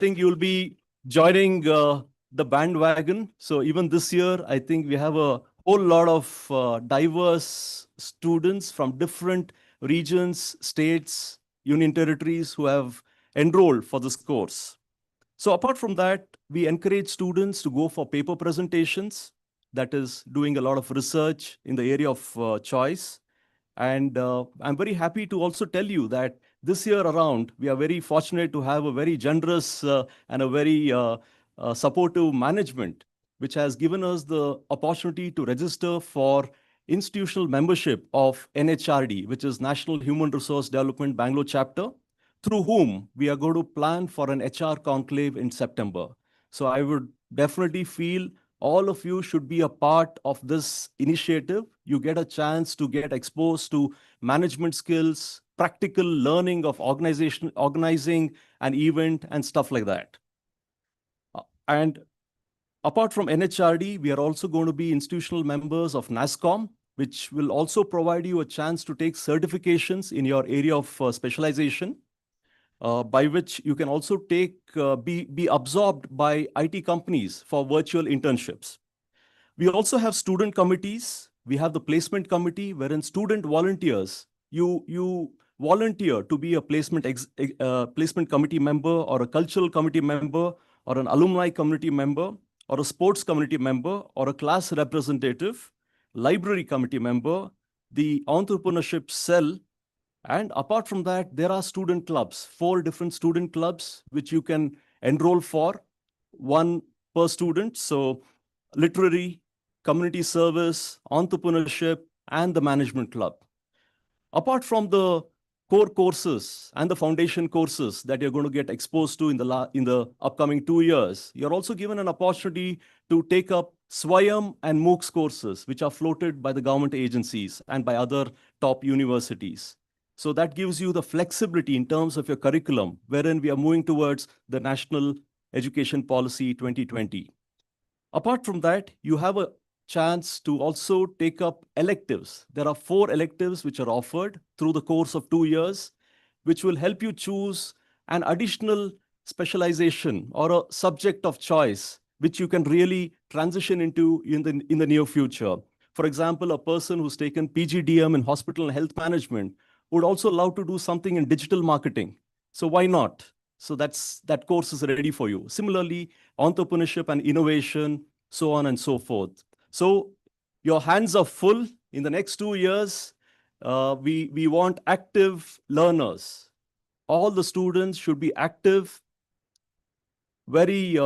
think you'll be joining the bandwagon. So even this year, I think we have a whole lot of diverse students from different regions, states, union territories who have enrolled for this course. So apart from that, we encourage students to go for paper presentations, that is doing a lot of research in the area of choice. And I'm very happy to also tell you that this year around, we are very fortunate to have a very generous and a very supportive management, which has given us the opportunity to register for institutional membership of NHRD, which is National Human Resource Development Bangalore chapter, through whom we are going to plan for an HR conclave in September. So I would definitely feel all of you should be a part of this initiative. You get a chance to get exposed to management skills, practical learning of organizing an event and stuff like that. And apart from NHRD, we are also going to be institutional members of NASSCOM, which will also provide you a chance to take certifications in your area of specialization, by which you can also be absorbed by IT companies for virtual internships. We also have student committees. We have the placement committee, wherein student volunteers, you volunteer to be a placement committee member or a cultural committee member or an alumni committee member or a sports committee member or a class representative, library committee member, the entrepreneurship cell. And apart from that, there are student clubs, 4 different student clubs, which you can enroll for, 1 per student. So literary, community service, entrepreneurship, and the management club. Apart from the core courses and the foundation courses that you're going to get exposed to in the upcoming 2 years, you're also given an opportunity to take up Swayam and MOOCs courses, which are floated by the government agencies and by other top universities. So that gives you the flexibility in terms of your curriculum, wherein we are moving towards the National Education Policy 2020. Apart from that, you have a chance to also take up electives. There are 4 electives which are offered through the course of 2 years, which will help you choose an additional specialization or a subject of choice, which you can really transition into in the near future. For example, a person who's taken PGDM in hospital and health management would also love to do something in digital marketing. So why not? So that course is ready for you. Similarly, entrepreneurship and innovation, so on and so forth. So your hands are full. In the next 2 years, we want active learners. All the students should be active, very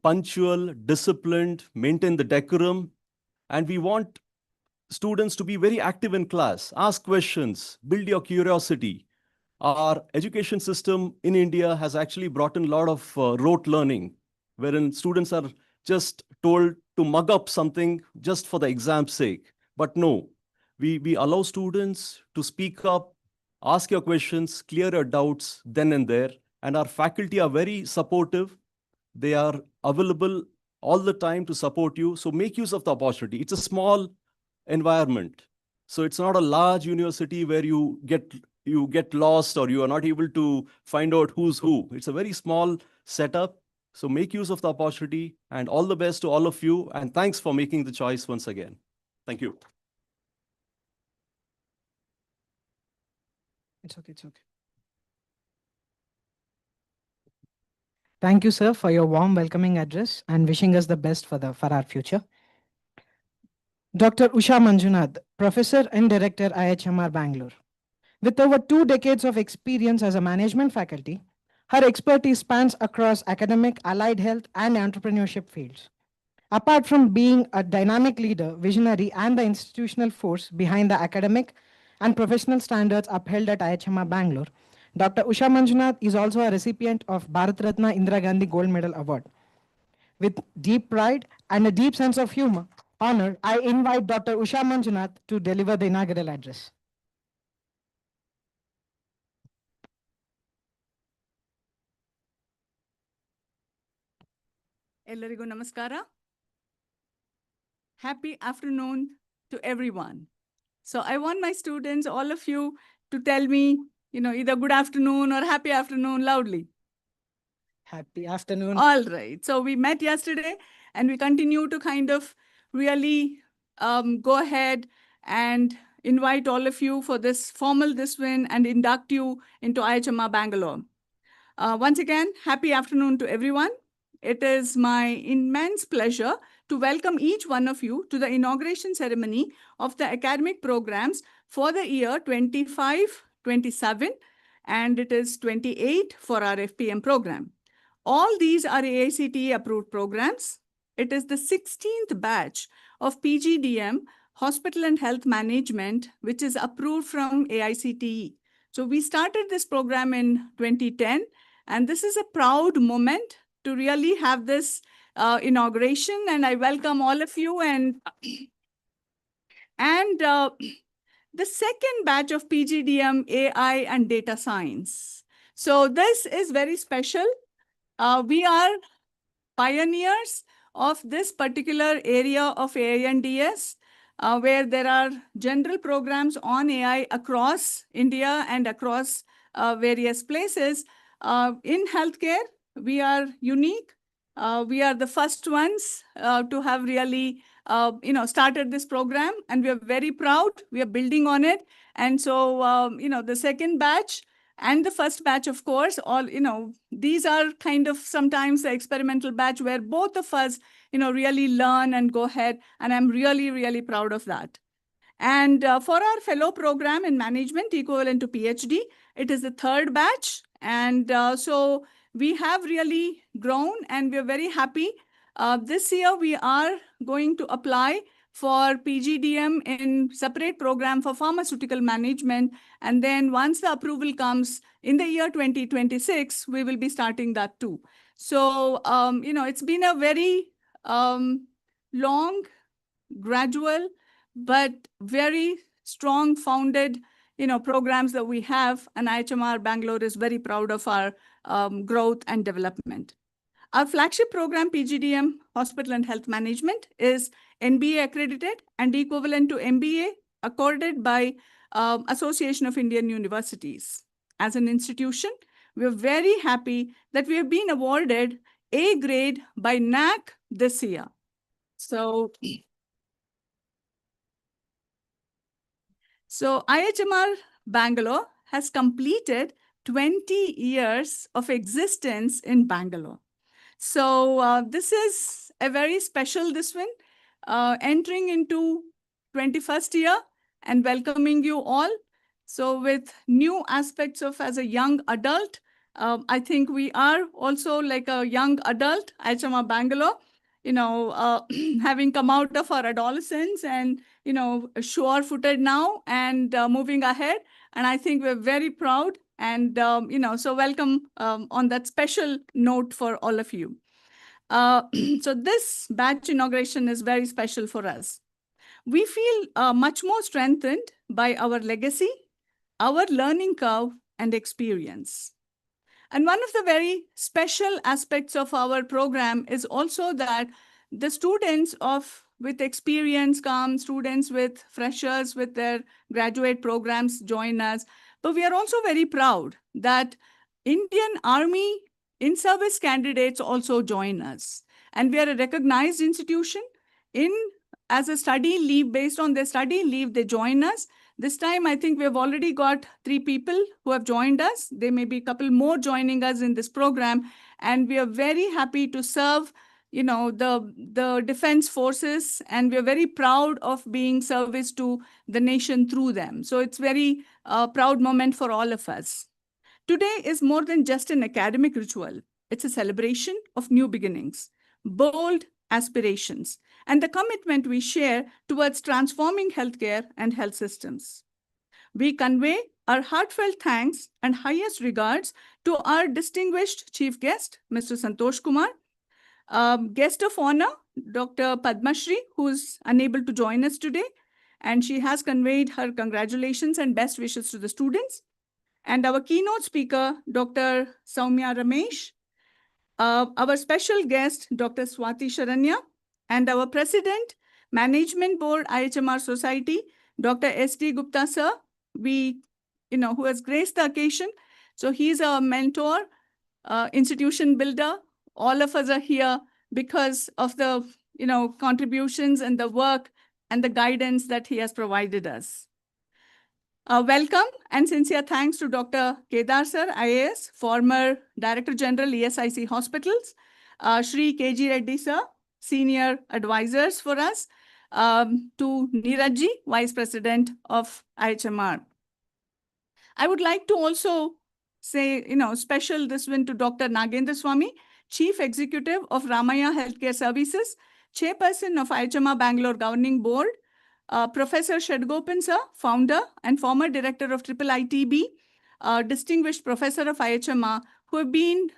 punctual, disciplined, maintain the decorum. And we want students to be very active in class, ask questions, build your curiosity. Our education system in India has actually brought in a lot of rote learning, wherein students are just told to mug up something just for the exam's sake. But no, we allow students to speak up, ask your questions, clear your doubts then and there. And our faculty are very supportive. They are available all the time to support you. So make use of the opportunity. It's a small environment. So it's not a large university where you get lost or you are not able to find out who's who. It's a very small setup. So make use of the opportunity, and all the best to all of you. And thanks for making the choice once again. Thank you. It's okay. Thank you, sir, for your warm welcoming address and wishing us the best for our future. Dr. Usha Manjunath, Professor and Director, IIHMR Bangalore. With over 2 decades of experience as a management faculty, her expertise spans across academic, allied health, and entrepreneurship fields. Apart from being a dynamic leader, visionary, and the institutional force behind the academic and professional standards upheld at IIHMR Bangalore, Dr. Usha Manjunath is also a recipient of Bharat Ratna Indira Gandhi Gold Medal Award. With deep pride and a deep sense of honor, I invite Dr. Usha Manjunath to deliver the inaugural address. Ellarigu namaskara. Happy afternoon to everyone. So I want my students, all of you, to tell me, either good afternoon or happy afternoon loudly. Happy afternoon. All right. So we met yesterday and we continue to kind of really go ahead and invite all of you for this formal this win and induct you into IIHMR Bangalore. Once again, happy afternoon to everyone. It is my immense pleasure to welcome each one of you to the inauguration ceremony of the academic programs for the year 25-27, and it is 28 for our FPM program. All these are AICTE approved programs. It is the 16th batch of PGDM, Hospital and Health Management, which is approved from AICTE. So we started this program in 2010, and this is a proud moment to really have this inauguration. And I welcome all of you. And the second batch of PGDM, AI and Data Science. So this is very special. We are pioneers of this particular area of AI and DS, where there are general programs on AI across India and across various places. In healthcare, we are unique. We are the first ones to have really started this program, and we are very proud. We are building on it. And so, the second batch and the first batch, of course, all, these are kind of sometimes the experimental batch where both of us, really learn and go ahead. And I'm really, really proud of that. And for our fellow program in management equivalent to PhD, it is the third batch. And so we have really grown and we're very happy. This year, we are going to apply for PGDM in separate program for pharmaceutical management. And then once the approval comes in the year 2026, we will be starting that too. So, it's been a very long, gradual, but very strong founded, programs that we have. And IIHMR Bangalore is very proud of our growth and development. Our flagship program, PGDM, Hospital and Health Management, is NBA accredited and equivalent to MBA accorded by Association of Indian Universities. As an institution, we're very happy that we have been awarded A grade by NAC this year. So IIHMR Bangalore has completed 20 years of existence in Bangalore. So this is a very special this one, entering into 21st year and welcoming you all. So with new aspects of as a young adult, I think we are also like a young adult, IIHMR Bangalore, having come out of our adolescence and, sure-footed now and moving ahead. And I think we're very proud. And, so welcome on that special note for all of you. So this batch inauguration is very special for us. We feel much more strengthened by our legacy, our learning curve, and experience. And one of the very special aspects of our program is also that the students with experience come, students with freshers with their graduate programs join us. But we are also very proud that Indian Army in-service candidates also join us. And we are a recognized institution. As a study leave, based on their study leave, they join us. This time, I think we've already got 3 people who have joined us. There may be a couple more joining us in this program. And we are very happy to serve, the defense forces. And we're very proud of being service to the nation through them. So it's very proud moment for all of us. Today is more than just an academic ritual. It's a celebration of new beginnings, bold aspirations, and the commitment we share towards transforming healthcare and health systems. We convey our heartfelt thanks and highest regards to our distinguished chief guest, Mr. Santosh Kumar, guest of honor, Dr. Padma Shri, who is unable to join us today, and she has conveyed her congratulations and best wishes to the students. And our keynote speaker, Dr. Soumya Ramesh, our special guest, Dr. Swati Sharanya, and our President, Management Board, IIHMR Society, Dr. S.D. Gupta sir, who has graced the occasion. So he's our mentor institution builder. All of us are here because of the contributions and the work and the guidance that he has provided us. Welcome and sincere thanks to Dr. Kedar Sir, IAS, former Director General, ESIC Hospitals, Shri KG Reddy Sir, Senior Advisors for us, to Neeraj ji, Vice President of IHMR. I would like to also say, special this one to Dr. Nagendra Swamy, Chief Executive of Ramaya Healthcare Services, Chairperson of IIHMR Bangalore Governing Board, Professor Shedgopan Sir, Founder and former Director of IIITB, Distinguished Professor of IIHMR, who have been,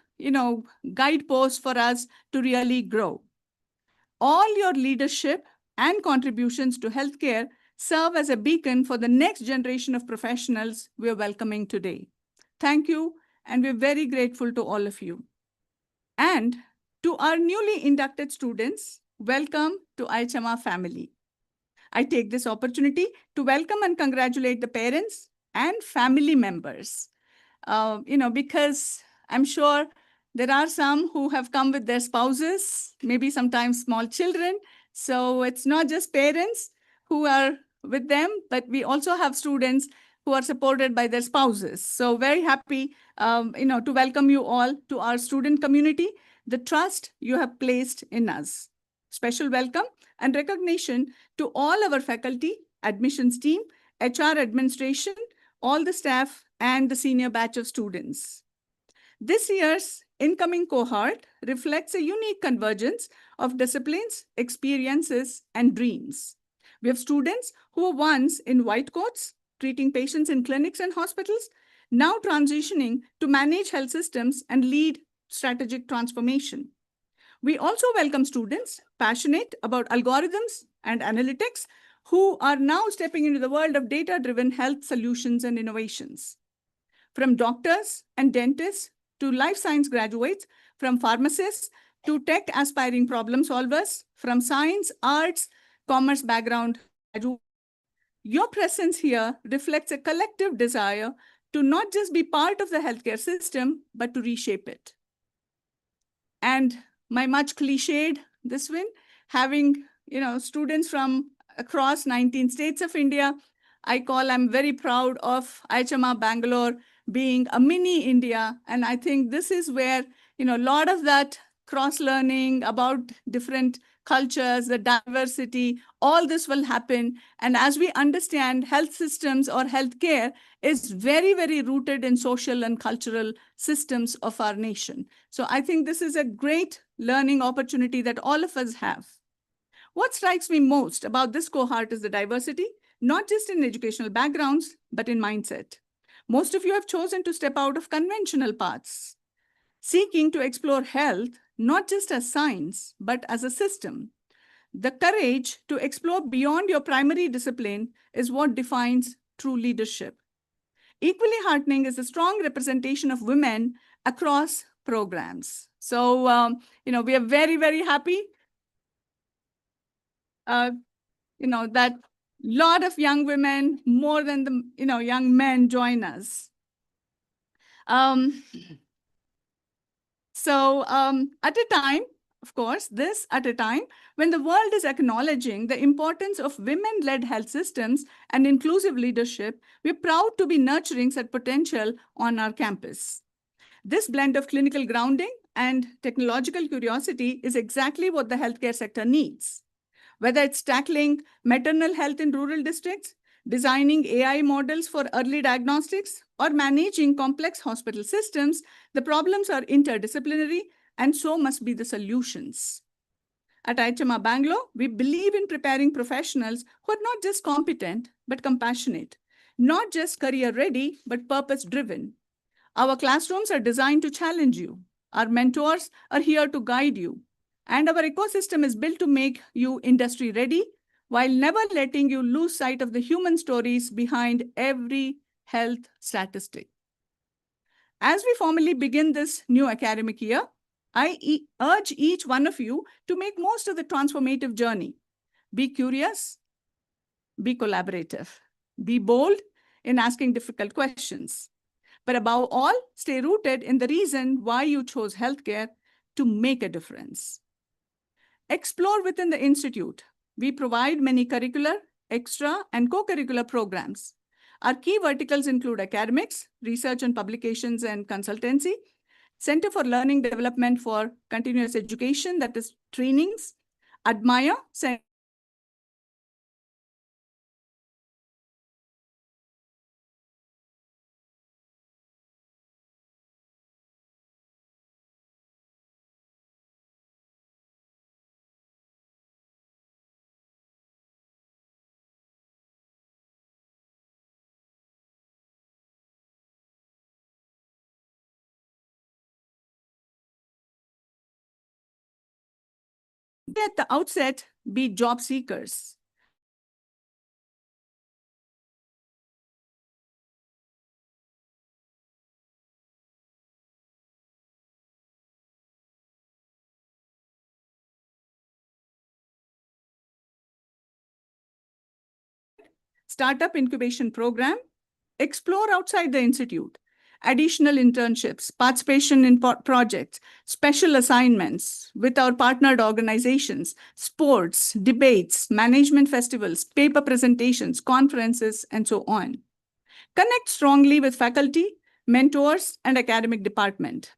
guideposts for us to really grow. All your leadership and contributions to healthcare serve as a beacon for the next generation of professionals we are welcoming today. Thank you, and we're very grateful to all of you. And to our newly inducted students, welcome to IIHMR family. I take this opportunity to welcome and congratulate the parents and family members, because I'm sure there are some who have come with their spouses, maybe sometimes small children. So it's not just parents who are with them, but we also have students who are supported by their spouses. So very happy, to welcome you all to our student community, the trust you have placed in us. Special welcome and recognition to all our faculty, admissions team, HR administration, all the staff, and the senior batch of students. This year's incoming cohort reflects a unique convergence of disciplines, experiences, and dreams. We have students who were once in white coats, treating patients in clinics and hospitals, now transitioning to manage health systems and lead strategic transformation. We also welcome students passionate about algorithms and analytics who are now stepping into the world of data-driven health solutions and innovations. From doctors and dentists to life science graduates, from pharmacists to tech-aspiring problem solvers, from science, arts, commerce background graduates, your presence here reflects a collective desire to not just be part of the healthcare system, but to reshape it. And my much cliched this one, having students from across 19 states of India, I'm very proud of IIHMR Bangalore being a mini India. And I think this is where a lot of that cross-learning about different cultures, the diversity, all this will happen. And as we understand, health systems or healthcare is very, very rooted in social and cultural systems of our nation. So I think this is a great learning opportunity that all of us have. What strikes me most about this cohort is the diversity, not just in educational backgrounds, but in mindset. Most of you have chosen to step out of conventional paths, seeking to explore health not just as science, but as a system. The courage to explore beyond your primary discipline is what defines true leadership. Equally heartening is the strong representation of women across programs. So, we are very, very happy, that a lot of young women, more than the, young men join us. At a time, of course, at a time when the world is acknowledging the importance of women-led health systems and inclusive leadership, we're proud to be nurturing such potential on our campus. This blend of clinical grounding and technological curiosity is exactly what the healthcare sector needs. Whether it's tackling maternal health in rural districts, designing AI models for early diagnostics, or managing complex hospital systems, the problems are interdisciplinary, and so must be the solutions. At IIHMR Bangalore, we believe in preparing professionals who are not just competent, but compassionate, not just career-ready, but purpose-driven. Our classrooms are designed to challenge you. Our mentors are here to guide you. And our ecosystem is built to make you industry-ready, while never letting you lose sight of the human stories behind every health statistic. As we formally begin this new academic year, I urge each one of you to make most of the transformative journey. Be curious, be collaborative, be bold in asking difficult questions. But above all, stay rooted in the reason why you chose healthcare to make a difference. Explore within the institute. We provide many curricular, extra, and co-curricular programs. Our key verticals include academics, research and publications and consultancy, Center for Learning Development for Continuous Education, that is trainings, Admire, at the outset, be job seekers. Startup incubation program, explore outside the institute, additional internships, participation in projects, special assignments with our partnered organizations, sports, debates, management festivals, paper presentations, conferences, and so on. Connect strongly with faculty, mentors, and academic department.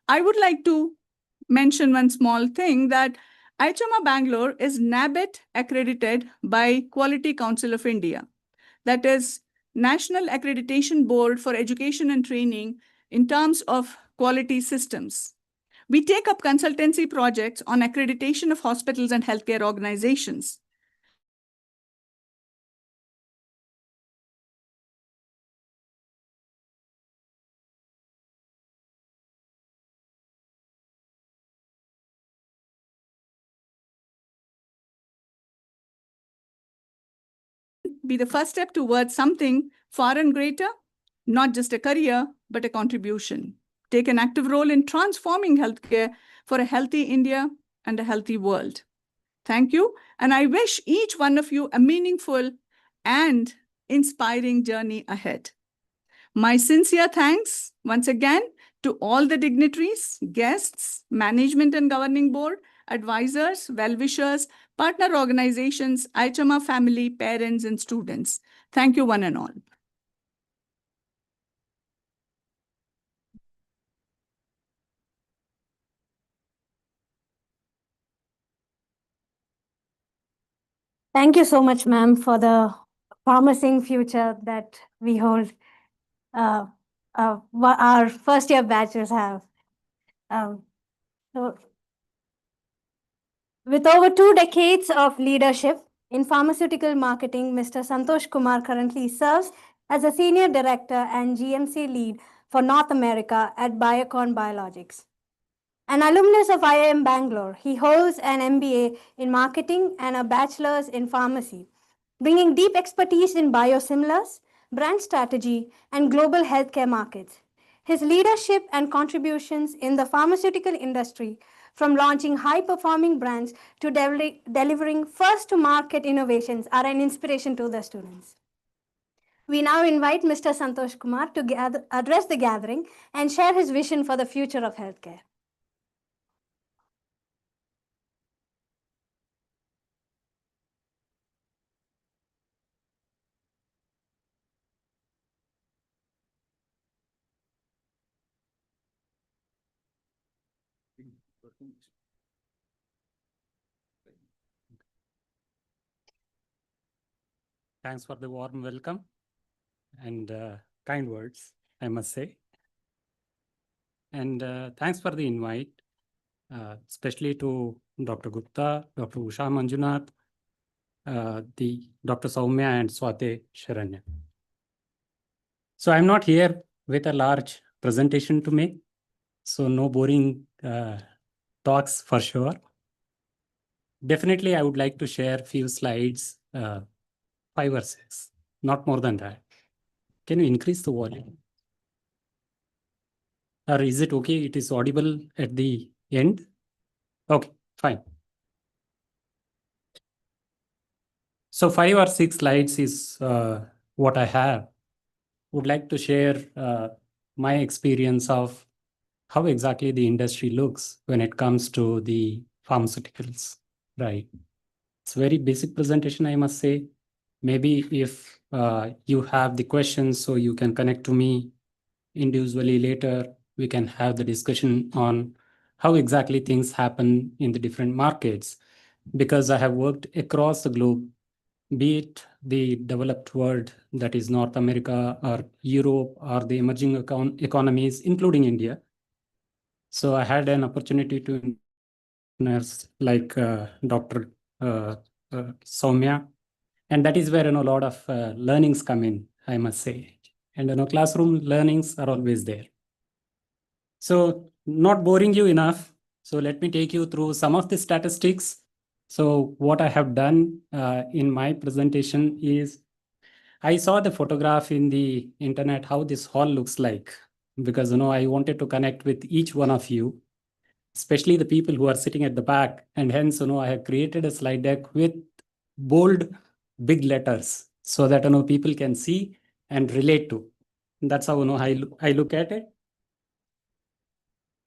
I would like to mention one small thing that IIHMR Bangalore is NABET accredited by Quality Council of India. That is National Accreditation Board for Education and Training in terms of quality systems. We take up consultancy projects on accreditation of hospitals and healthcare organizations. Be the first step towards something far and greater, not just a career, but a contribution. Take an active role in transforming healthcare for a healthy India and a healthy world. Thank you. And I wish each one of you a meaningful and inspiring journey ahead. My sincere thanks once again to all the dignitaries, guests, management and governing board, advisors, well-wishers, partner organizations, IIHMR family, parents, and students. Thank you one and all. Thank you so much, ma'am, for the promising future that we hold. Our first year batches have. So, with over 2 decades of leadership in pharmaceutical marketing, Mr. Santosh Kumar currently serves as a senior director and GMC lead for North America at Biocon Biologics. An alumnus of IIM Bangalore, he holds an MBA in marketing and a bachelor's in pharmacy, bringing deep expertise in biosimilars, brand strategy, and global healthcare markets. His leadership and contributions in the pharmaceutical industry, from launching high-performing brands to delivering first-to-market innovations, are an inspiration to the students. We now invite Mr. Santosh Kumar to address the gathering and share his vision for the future of healthcare. Thanks for the warm welcome and kind words, I must say. And thanks for the invite, especially to Dr. Gupta, Dr. Usha Manjunath, the Dr. Soumya and Swate Sharanya. So I'm not here with a large presentation to make, so no boring talks for sure. Definitely, I would like to share a few slides, 5 or 6, not more than that. Can you increase the volume? Or is it okay? It is audible at the end? Okay, fine. So 5 or 6 slides is what I have. would like to share my experience of how exactly the industry looks when it comes to the pharmaceuticals, right? It's a very basic presentation, I must say. Maybe if you have the questions, so you can connect to me individually later, we can have the discussion on how exactly things happen in the different markets. Because I have worked across the globe, be it the developed world, that is North America or Europe, or the emerging economies, including India. So I had an opportunity to nurse like Dr. Soumya, and that is where a lot of learnings come in, I must say. And classroom learnings are always there. So not boring you enough. So let me take you through some of the statistics. So what I have done in my presentation is I saw the photograph in the internet, how this hall looks like, because I wanted to connect with each one of you, especially the people who are sitting at the back. And hence, I have created a slide deck with bold, big letters so that people can see and relate to. That's how I look at it.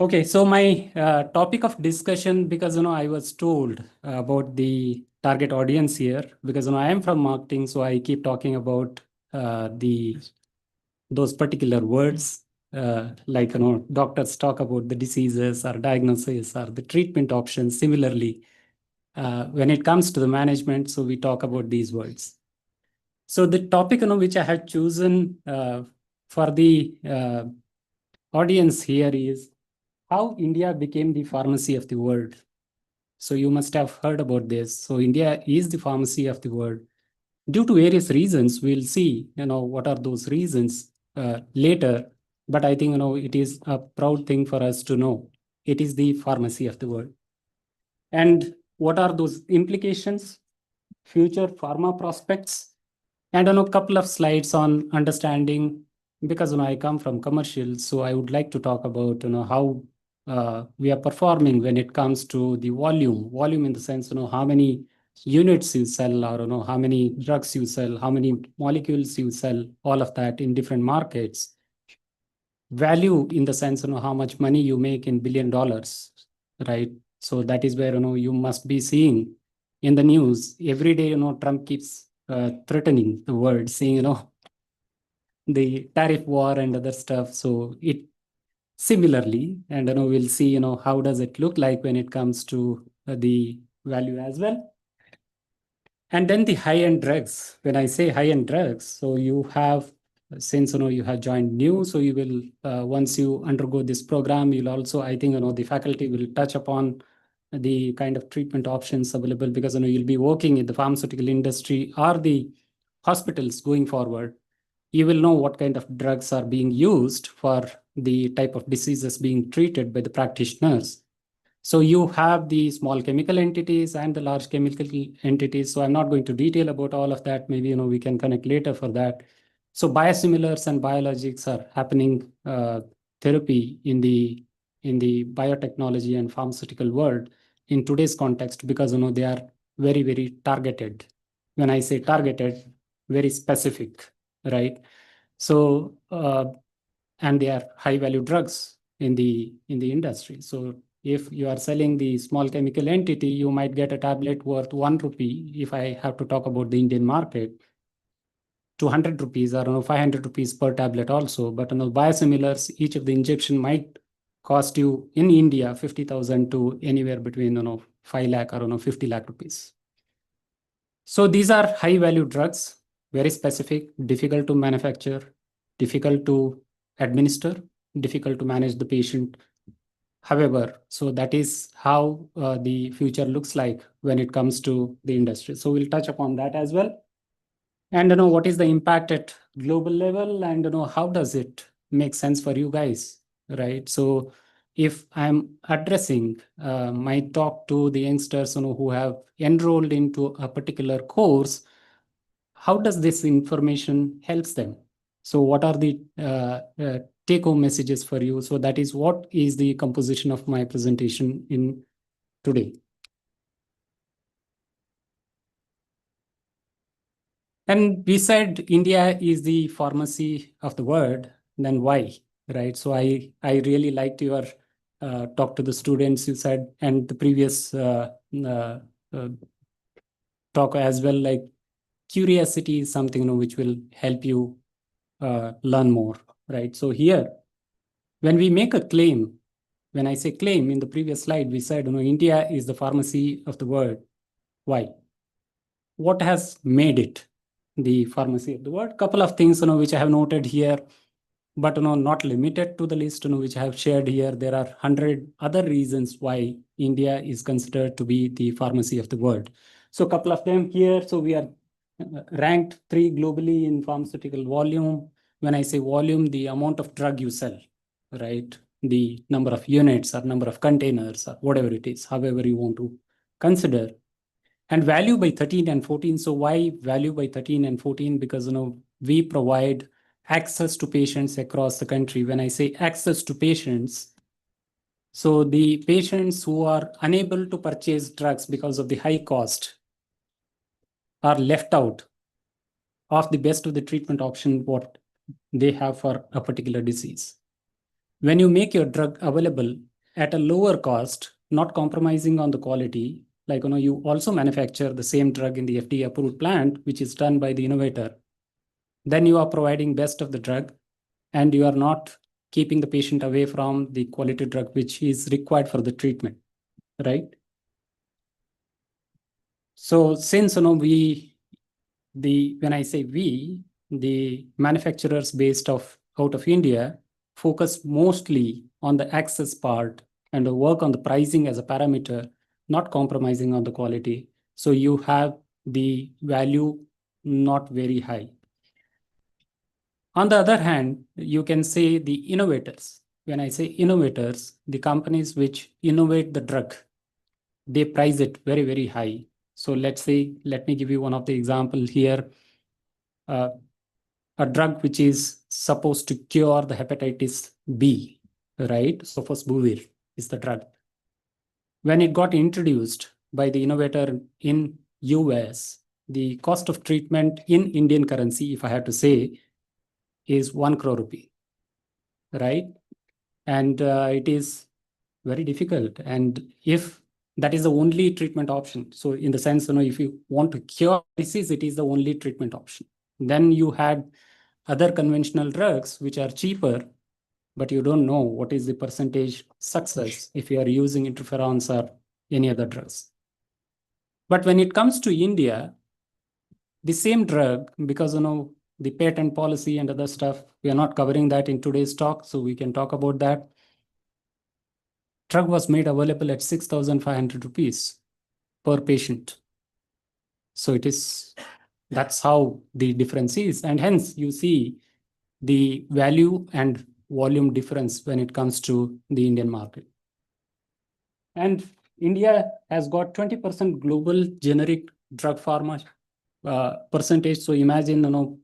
Okay, so my topic of discussion, because I was told about the target audience here, because I am from marketing, so I keep talking about those particular words, like doctors talk about the diseases or diagnosis or the treatment options. Similarly, when it comes to the management, so we talk about these words. So the topic which I have chosen for the audience here is how India became the pharmacy of the world. So you must have heard about this. So India is the pharmacy of the world. Due to various reasons, we'll see, what are those reasons later. But I think, it is a proud thing for us to know. It is the pharmacy of the world. And what are those implications, future pharma prospects, and a couple of slides on understanding, because I come from commercial, so I would like to talk about how we are performing when it comes to the volume in the sense how many units you sell, or how many drugs you sell, how many molecules you sell, all of that in different markets. Value in the sense how much money you make in $1 billion, right? So that is where you must be seeing in the news every day. Trump keeps threatening the world, saying the tariff war and other stuff. So it similarly, and we'll see how does it look like when it comes to the value as well. And then the high-end drugs. When I say high-end drugs, so you have, since you have joined new, so you will once you undergo this program, you'll also, I think the faculty will touch upon the kind of treatment options available, because you'll be working in the pharmaceutical industry or the hospitals going forward. You will know what kind of drugs are being used for the type of diseases being treated by the practitioners. So you have the small chemical entities and the large chemical entities. So I'm not going to detail about all of that. Maybe we can connect later for that. So biosimilars and biologics are happening therapy in the biotechnology and pharmaceutical world in today's context, because they are very, very targeted. When I say targeted, very specific, right? So and they are high value drugs in the industry. So if you are selling the small chemical entity, you might get a tablet worth 1 rupee. If I have to talk about the Indian market, 200 rupees or 500 rupees per tablet also. But biosimilars, each of the injection might cost you in India 50,000 to anywhere between 5 lakh or 50 lakh rupees. So these are high value drugs, very specific, difficult to manufacture, difficult to administer, difficult to manage the patient. However, so that is how the future looks like when it comes to the industry. So we'll touch upon that as well. And what is the impact at global level, and how does it make sense for you guys, right? So if I'm addressing my talk to the youngsters who have enrolled into a particular course, how does this information helps them? So what are the take-home messages for you? So that is what is the composition of my presentation in today. And we said India is the pharmacy of the world, then why, right? So I really liked your talk to the students, you said, and the previous talk as well, like curiosity is something, which will help you learn more, right? So here, when we make a claim, when I say claim, in the previous slide, we said, India is the pharmacy of the world. Why? What has made it the pharmacy of the world? Couple of things, which I have noted here, but not limited to the list, which I have shared here. There are 100 other reasons why India is considered to be the pharmacy of the world. So a couple of them here. So we are ranked 3 globally in pharmaceutical volume. When I say volume, the amount of drug you sell, right? The number of units or number of containers or whatever it is, however you want to consider. And value by 13 and 14. So why value by 13 and 14? Because we provide access to patients across the country. When I say access to patients, so the patients who are unable to purchase drugs because of the high cost are left out of the best of the treatment option what they have for a particular disease. When you make your drug available at a lower cost, not compromising on the quality, like you also manufacture the same drug in the FDA approved plant, which is done by the innovator, then you are providing best of the drug and you are not keeping the patient away from the quality drug which is required for the treatment, right? So since when I say we, the manufacturers based out of India focus mostly on the access part and work on the pricing as a parameter, not compromising on the quality. So you have the value not very high. On the other hand, you can say the innovators. When I say innovators, the companies which innovate the drug, they price it very, very high. So let me give you one of the examples here. A drug which is supposed to cure the hepatitis B, right? Sofosbuvir is the drug. When it got introduced by the innovator in US, the cost of treatment in Indian currency, if I have to say, is 1 crore rupee, right? And it is very difficult. And if that is the only treatment option, so in the sense, if you want to cure disease, it is the only treatment option. Then you had other conventional drugs which are cheaper, but you don't know what is the percentage success if you are using interferons or any other drugs. But when it comes to India, the same drug, because the patent policy and other stuff, we are not covering that in today's talk, so we can talk about that. Drug was made available at 6,500 rupees per patient. So that's how the difference is. And hence you see the value and volume difference when it comes to the Indian market. And India has got 20% global generic drug pharma percentage. So imagine,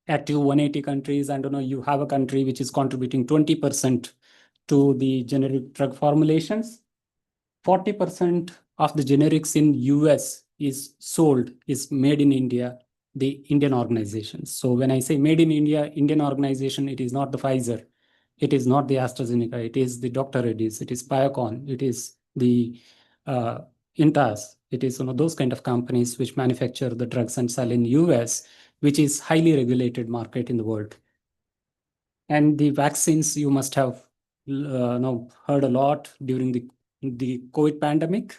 active 180 countries, and you have a country which is contributing 20% to the generic drug formulations. 40% of the generics in US is made in India, the Indian organizations. So when I say made in India, Indian organization, it is not the Pfizer, it is not the AstraZeneca, it is the Dr. Reddy's, it is Biocon, it is the Intas, it is those kind of companies which manufacture the drugs and sell in US, which is highly regulated market in the world. And the vaccines, you must have heard a lot during the COVID pandemic,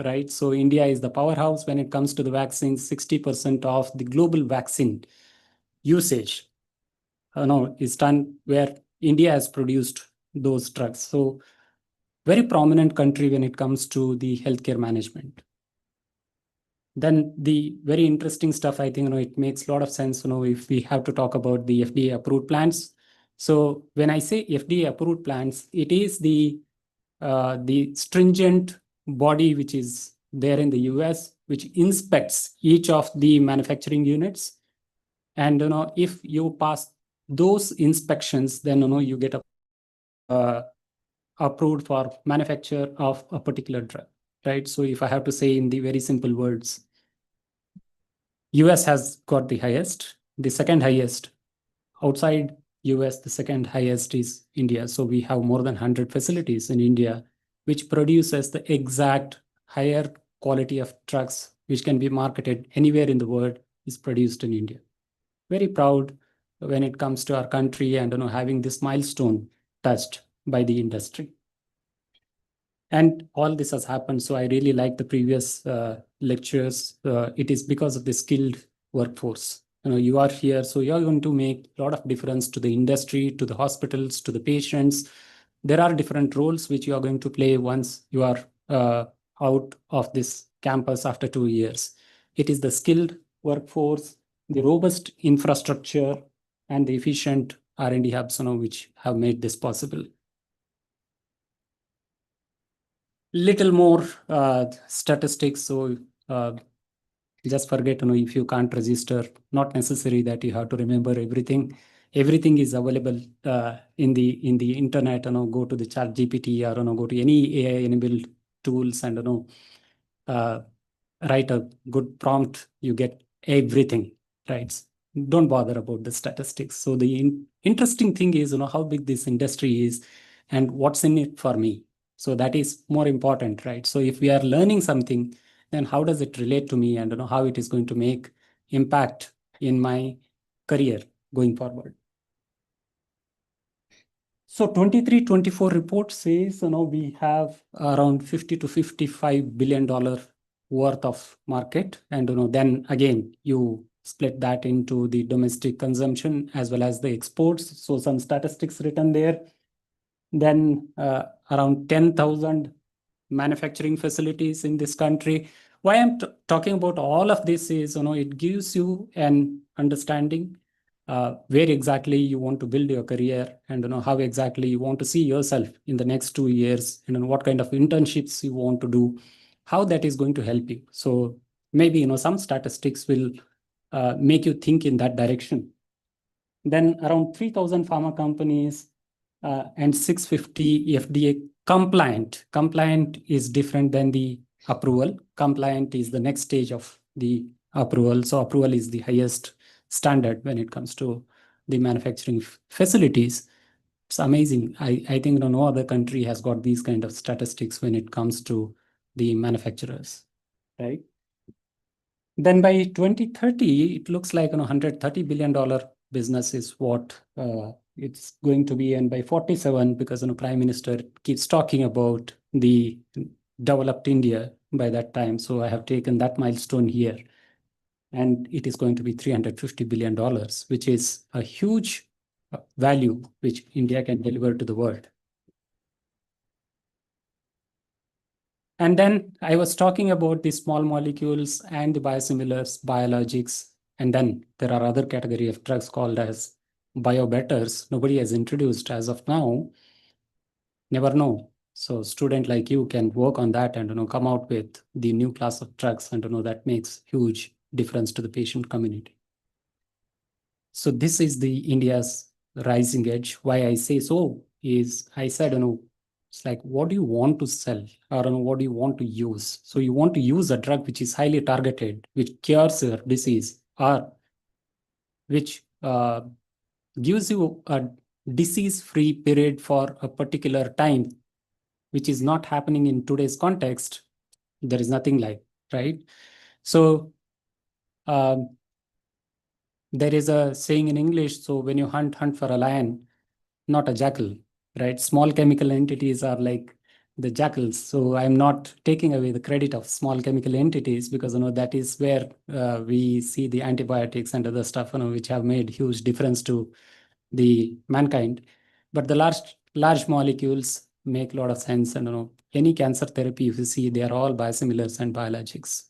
right? So India is the powerhouse when it comes to the vaccines. 60% of the global vaccine usage is done where India has produced those drugs. So very prominent country when it comes to the healthcare management. Then the very interesting stuff, I think, it makes a lot of sense, if we have to talk about the FDA approved plants. So when I say FDA approved plants, it is the stringent body which is there in the US, which inspects each of the manufacturing units. And if you pass those inspections, then you get approved for manufacture of a particular drug, right? So if I have to say in the very simple words, US has got the highest. The second highest outside US, the second highest is India. So we have more than 100 facilities in India, which produces the exact higher quality of drugs, which can be marketed anywhere in the world, is produced in India. Very proud when it comes to our country and having this milestone touched by the industry. And all this has happened. So I really like the previous lectures. It is because of the skilled workforce. You are here, so you are going to make a lot of difference to the industry, to the hospitals, to the patients. There are different roles which you are going to play once you are out of this campus after 2 years. It is the skilled workforce, the robust infrastructure, and the efficient R&D hubs, which have made this possible. Little more statistics. So just forget, if you can't register, not necessary that you have to remember everything. Everything is available in the internet. Go to the Chat GPT or go to any AI enabled tools and write a good prompt. You get everything, right? Don't bother about the statistics. So the interesting thing is, how big this industry is and what's in it for me. So that is more important, right? So if we are learning something, then how does it relate to me and how it is going to make impact in my career going forward. So 23-24 report says, we have around $50 to $55 billion worth of market. And, then again, you split that into the domestic consumption as well as the exports. So some statistics written there. Then around 10,000 manufacturing facilities in this country. Why I'm talking about all of this is, it gives you an understanding where exactly you want to build your career and how exactly you want to see yourself in the next 2 years and what kind of internships you want to do, how that is going to help you. So maybe some statistics will make you think in that direction. Then around 3,000 pharma companies and 650 FDA compliant. Compliant is different than the approval. Compliant is the next stage of the approval. So approval is the highest standard when it comes to the manufacturing facilities. It's amazing. I think no other country has got these kind of statistics when it comes to the manufacturers, right? Then by 2030, it looks like $130 billion business is what it's going to be. And by 47, because Prime Minister keeps talking about the developed India by that time. So I have taken that milestone here. And it is going to be $350 billion, which is a huge value which India can deliver to the world. And then I was talking about the small molecules and the biosimilars, biologics. And then there are other category of drugs called as biobetters. Nobody has introduced as of now. Never know. So student like you can work on that and come out with the new class of drugs and that makes huge difference to the patient community. So this is the India's rising edge. Why I say so is I said, it's like, what do you want to sell or what do you want to use? So you want to use a drug which is highly targeted, which cures your disease or which gives you a disease-free period for a particular time, which is not happening in today's context. There is nothing like, right? So there is a saying in English, so when you hunt for a lion, not a jackal, right? Small chemical entities are like the jackals. So I'm not taking away the credit of small chemical entities because that is where we see the antibiotics and other stuff which have made huge difference to the mankind. But the large molecules make a lot of sense. And any cancer therapy, if you see, they are all biosimilars and biologics,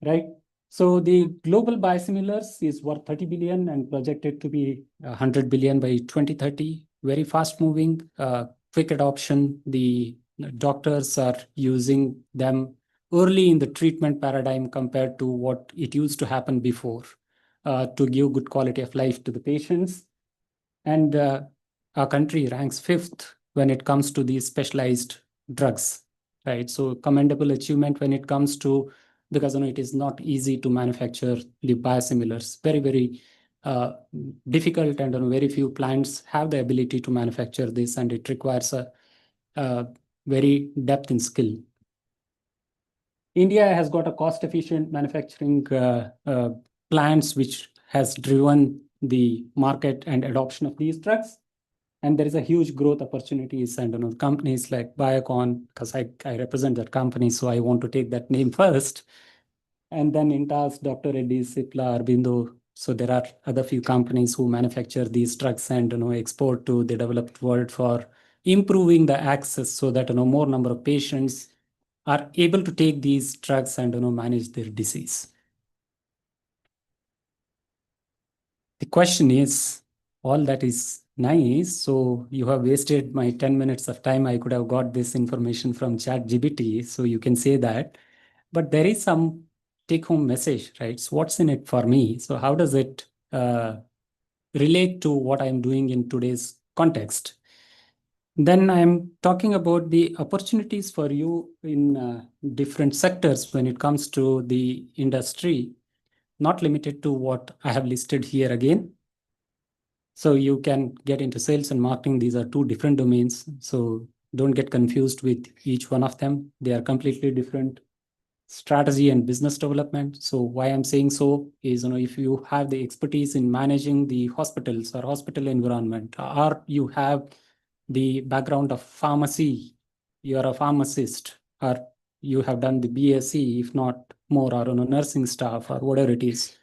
right? So the global biosimilars is worth 30 billion and projected to be 100 billion by 2030. Very fast moving, quick adoption. The doctors are using them early in the treatment paradigm compared to what it used to happen before to give good quality of life to the patients. And our country ranks 5th when it comes to these specialized drugs, right? So commendable achievement when it comes to because it is not easy to manufacture the biosimilars. Very, very difficult, and very few plants have the ability to manufacture this, and it requires a very depth in skill. India has got a cost-efficient manufacturing plants, which has driven the market and adoption of these drugs. And there is a huge growth opportunities, and companies like Biocon, because I represent that company, so I want to take that name first. And then Intas, Dr. Reddy's, Cipla, Aurobindo. So there are other few companies who manufacture these drugs and export to the developed world for improving the access, so that more number of patients are able to take these drugs and manage their disease. The question is, all that is nice. So you have wasted my 10 minutes of time. I could have got this information from ChatGPT, so you can say that. But there is some take-home message, right? So what's in it for me? So how does it relate to what I'm doing in today's context? Then I'm talking about the opportunities for you in different sectors when it comes to the industry, not limited to what I have listed here again. So you can get into sales and marketing. These are two different domains. So don't get confused with each one of them. They are completely different. Strategy and business development. So why I'm saying so is, if you have the expertise in managing the hospitals or hospital environment, or you have the background of pharmacy, you're a pharmacist, or you have done the BSc, if not more, or nursing staff or whatever it is,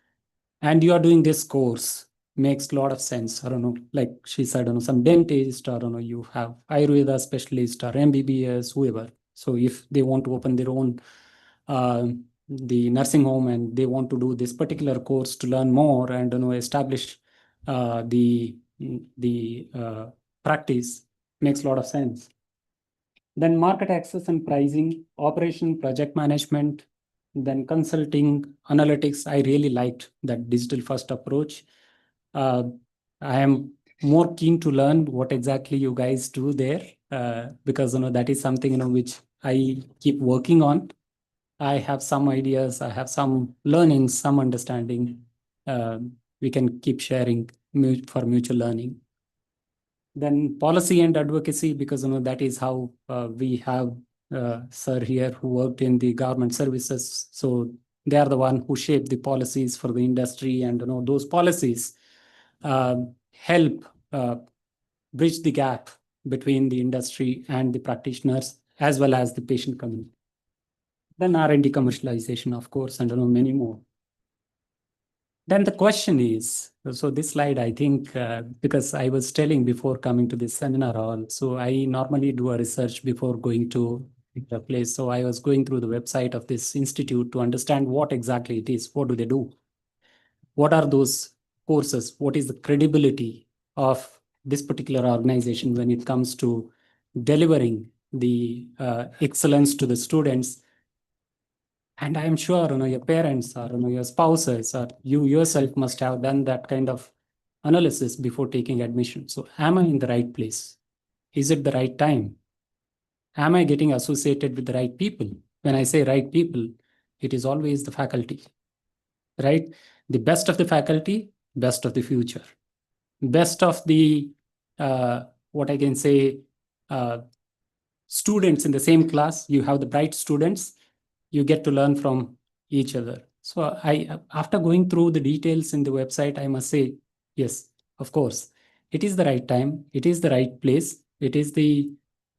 and you are doing this course, makes a lot of sense. I don't know, like she said, some dentist, or you have Ayurveda specialist or MBBS, whoever. So if they want to open their own the nursing home and they want to do this particular course to learn more and establish the practice, makes a lot of sense. Then market access and pricing, operation, project management, then consulting, analytics. I really liked that digital first approach. I am more keen to learn what exactly you guys do there, because that is something which I keep working on. I have some ideas, I have some learnings, some understanding. We can keep sharing for mutual learning. Then policy and advocacy, because that is how we have sir here who worked in the government services. So they are the one who shape the policies for the industry, and those policies help bridge the gap between the industry and the practitioners, as well as the patient community. Then R&D commercialization, of course, and many more. Then the question is, so this slide, I think, because I was telling before coming to this seminar hall, so I normally do a research before going to the place. So I was going through the website of this institute to understand what exactly it is. What do they do? What are those courses? What is the credibility of this particular organization when it comes to delivering the excellence to the students? And I am sure your parents or your spouses or you yourself must have done that kind of analysis before taking admission. So am I in the right place? Is it the right time? Am I getting associated with the right people? When I say right people, it is always the faculty, right? The best of the faculty, best of the future. Best of the, what I can say, students in the same class. You have the bright students. You get to learn from each other. So after going through the details in the website, I must say, yes, of course, it is the right time. It is the right place. It is the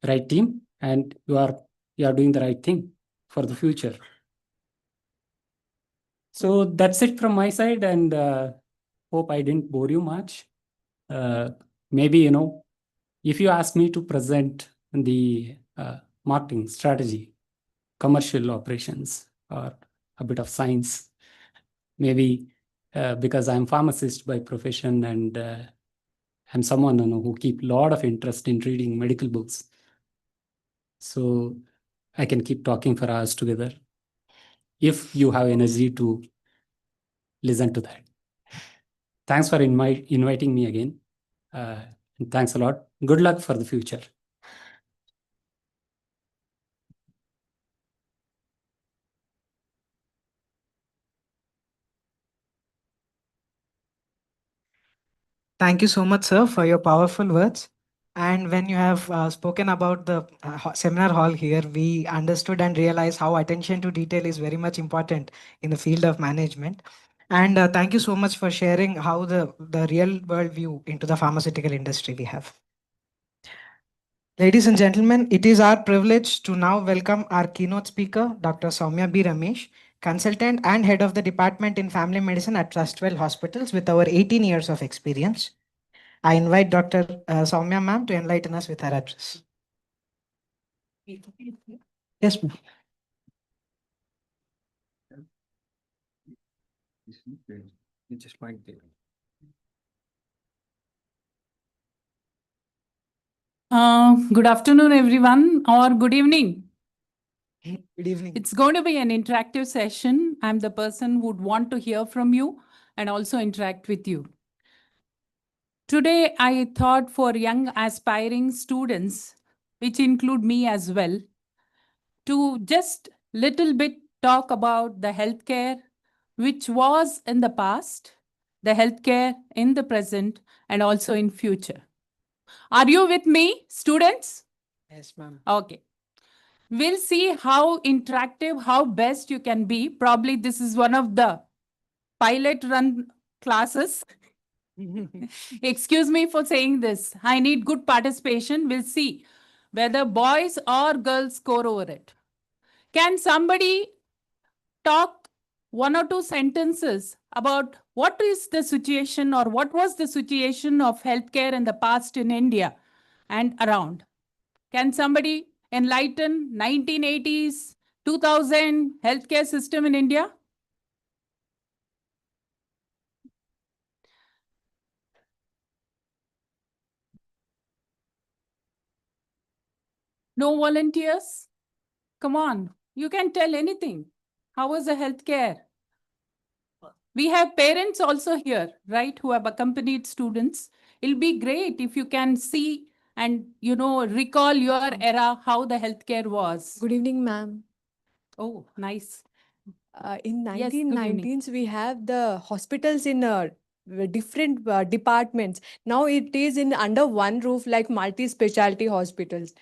right team, and you are doing the right thing for the future. So that's it from my side, and hope I didn't bore you much. Maybe, if you ask me to present the marketing strategy, commercial operations, or a bit of science, maybe because I'm pharmacist by profession, and I'm someone who keep a lot of interest in reading medical books. So I can keep talking for hours together if you have energy to listen to that. Thanks for inviting me again. And thanks a lot. Good luck for the future. Thank you so much, sir, for your powerful words. And when you have spoken about the seminar hall here, we understood and realized how attention to detail is very much important in the field of management. And thank you so much for sharing how the real world view into the pharmaceutical industry we have. Ladies and gentlemen, it is our privilege to now welcome our keynote speaker, Dr. Soumya B. Ramesh, consultant and head of the department in family medicine at Trustwell Hospitals with over 18 years of experience. I invite Dr. Soumya ma'am to enlighten us with her address. Yes, ma'am. Good afternoon, everyone, or good evening. Good evening. It's going to be an interactive session. I'm the person who would want to hear from you and also interact with you. Today, I thought for young aspiring students, which include me as well, to just little bit talk about the healthcare, which was in the past, the healthcare in the present, and also in future. Are you with me, students? Yes, ma'am. Okay. We'll see how interactive, how best you can be. Probably this is one of the pilot run classes. Excuse me for saying this. I need good participation. We'll see whether boys or girls score over it. Can somebody talk one or two sentences about what is the situation or what was the situation of healthcare in the past in India and around? Can somebody enlighten 1980s, 2000 healthcare system in India? No volunteers? Come on, you can tell anything. How was the healthcare? We have parents also here, right, who have accompanied students. It'll be great if you can see and, recall your era, how the healthcare was. Good evening, ma'am. Oh, nice. In Yes, good evening. 1919s, we have the hospitals in different departments. Now it is in under one roof, like multi-specialty hospitals.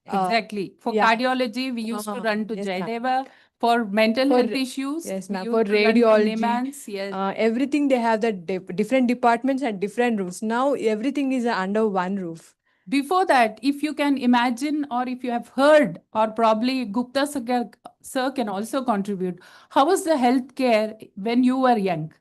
Exactly. For yeah. cardiology, we used to run to Yes, ma'am. Jayadeva. For mental For- health issues, Yes, we ma'am. used For to run to radiology, Nimans. Yes. everything they have the different departments and different roofs. Now everything is under one roof. Before that, if you can imagine or if you have heard, or probably Gupta sir can also contribute, how was the healthcare when you were young?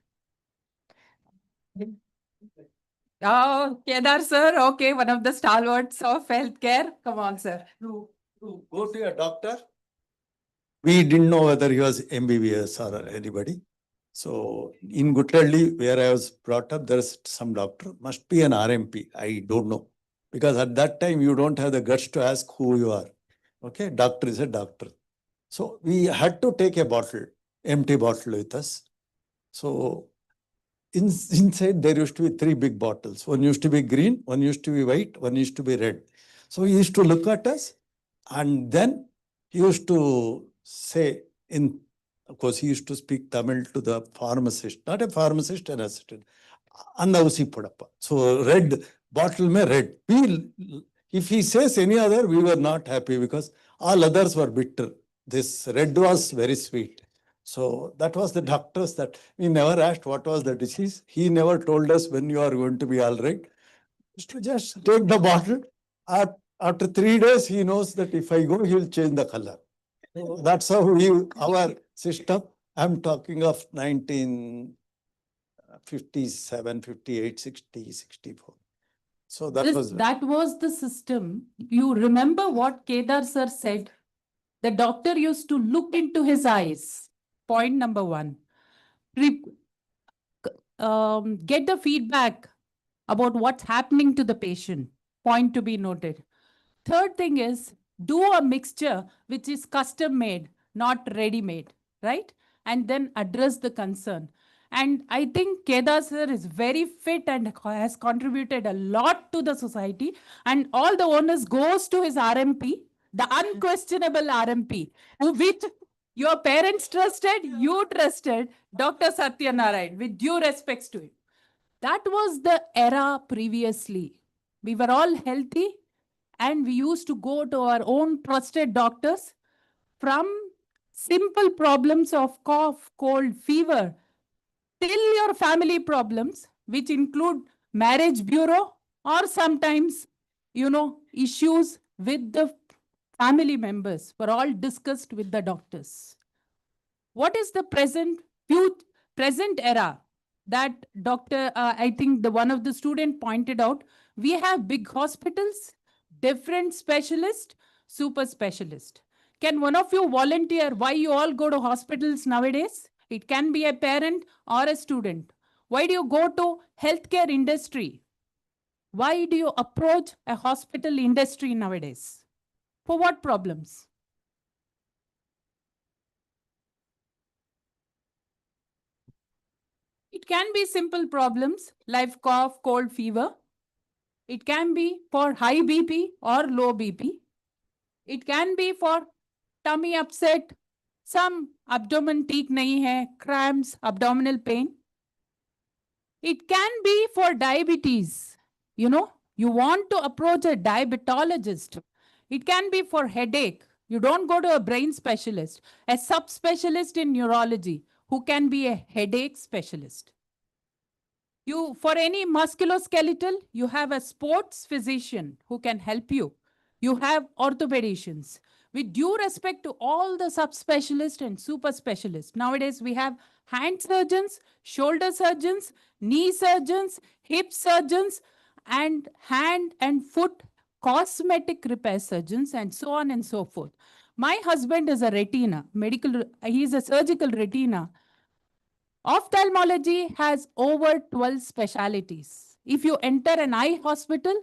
Oh, Kedar sir, okay, one of the stalwarts of healthcare. Come on, sir. To go to a doctor, we didn't know whether he was MBBS or anybody. So in Gutlalli, where I was brought up, there's some doctor, must be an RMP. I don't know. Because at that time, you don't have the guts to ask who you are. Okay, doctor is a doctor. So we had to take a bottle, empty bottle with us. So inside there used to be 3 big bottles. One used to be green, one used to be white, one used to be red. So he used to look at us and then he used to say of course, he used to speak Tamil to the pharmacist, not a pharmacist, an assistant. Anda usi podappa. So red bottle mein red. If he says any other, we were not happy because all others were bitter. This red was very sweet. So that was the doctors that we never asked what was the disease. He never told us when you are going to be all right. Just take the bottle. After 3 days, he knows that if I go, he will change the color. So that's how our system. I'm talking of 1957, 58, 60, 64. So that was the system. You remember what Kedar sir said? The doctor used to look into his eyes. Point number 1. Get the feedback about what's happening to the patient. Point to be noted. Third thing is, do a mixture which is custom made, not ready made, right? And then address the concern. And I think Kedar sir is very fit and has contributed a lot to the society. And all the onus goes to his RMP, the unquestionable RMP, which your parents trusted, you trusted, Dr. Satyanarayan, with due respects to him. That was the era previously. We were all healthy and we used to go to our own trusted doctors from simple problems of cough, cold, fever, till your family problems, which include marriage bureau or sometimes, issues with the family members were all discussed with the doctors. What is the present era that I think one of the student pointed out? We have big hospitals, different specialists, super specialists. Can one of you volunteer why you all go to hospitals nowadays? It can be a parent or a student. Why do you go to healthcare industry? Why do you approach a hospital industry nowadays? For what problems? It can be simple problems like cough, cold, fever. It can be for high BP or low BP. It can be for tummy upset, some abdomen theek nahi hai, cramps, abdominal pain. It can be for diabetes. You want to approach a diabetologist. It can be for headache. You don't go to a brain specialist, a subspecialist in neurology who can be a headache specialist. For any musculoskeletal, you have a sports physician who can help you. You have orthopedicians. With due respect to all the subspecialists and super specialists, nowadays we have hand surgeons, shoulder surgeons, knee surgeons, hip surgeons, and hand and foot cosmetic repair surgeons, and so on and so forth. My husband is a retina, he's a surgical retina. Ophthalmology has over 12 specialities. If you enter an eye hospital,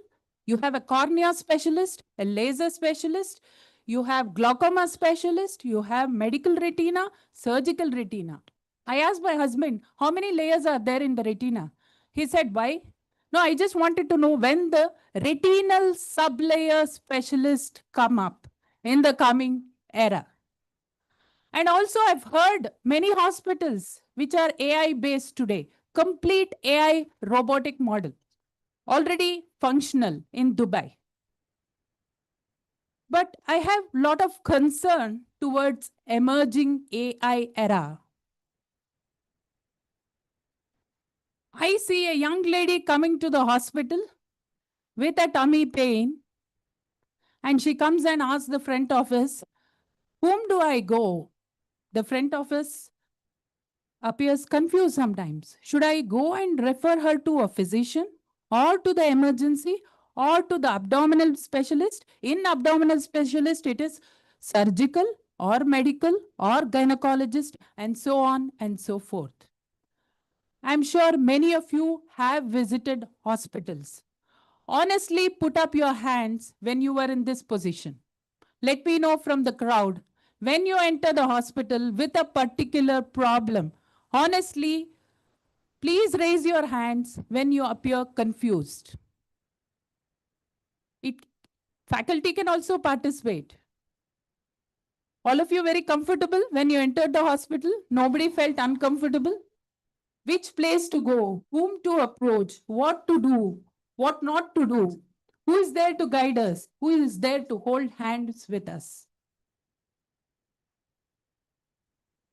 you have a cornea specialist, a laser specialist, you have glaucoma specialist, you have medical retina, surgical retina. I asked my husband, how many layers are there in the retina? He said, why? No, I just wanted to know when the retinal sublayer specialist come up in the coming era. And also I've heard many hospitals which are AI based today, complete AI robotic model, already functional in Dubai. But I have a lot of concern towards emerging AI era. I see a young lady coming to the hospital with a tummy pain, and she comes and asks the front office, whom do I go? The front office appears confused sometimes. Should I go and refer her to a physician or to the emergency or to the abdominal specialist? In abdominal specialist, it is surgical or medical or gynecologist and so on and so forth. I'm sure many of you have visited hospitals. Honestly, put up your hands when you were in this position. Let me know from the crowd, when you enter the hospital with a particular problem, honestly, please raise your hands when you appear confused. Faculty can also participate. All of you very comfortable when you entered the hospital? Nobody felt uncomfortable? Which place to go? Whom to approach? What to do? What not to do? Who is there to guide us? Who is there to hold hands with us?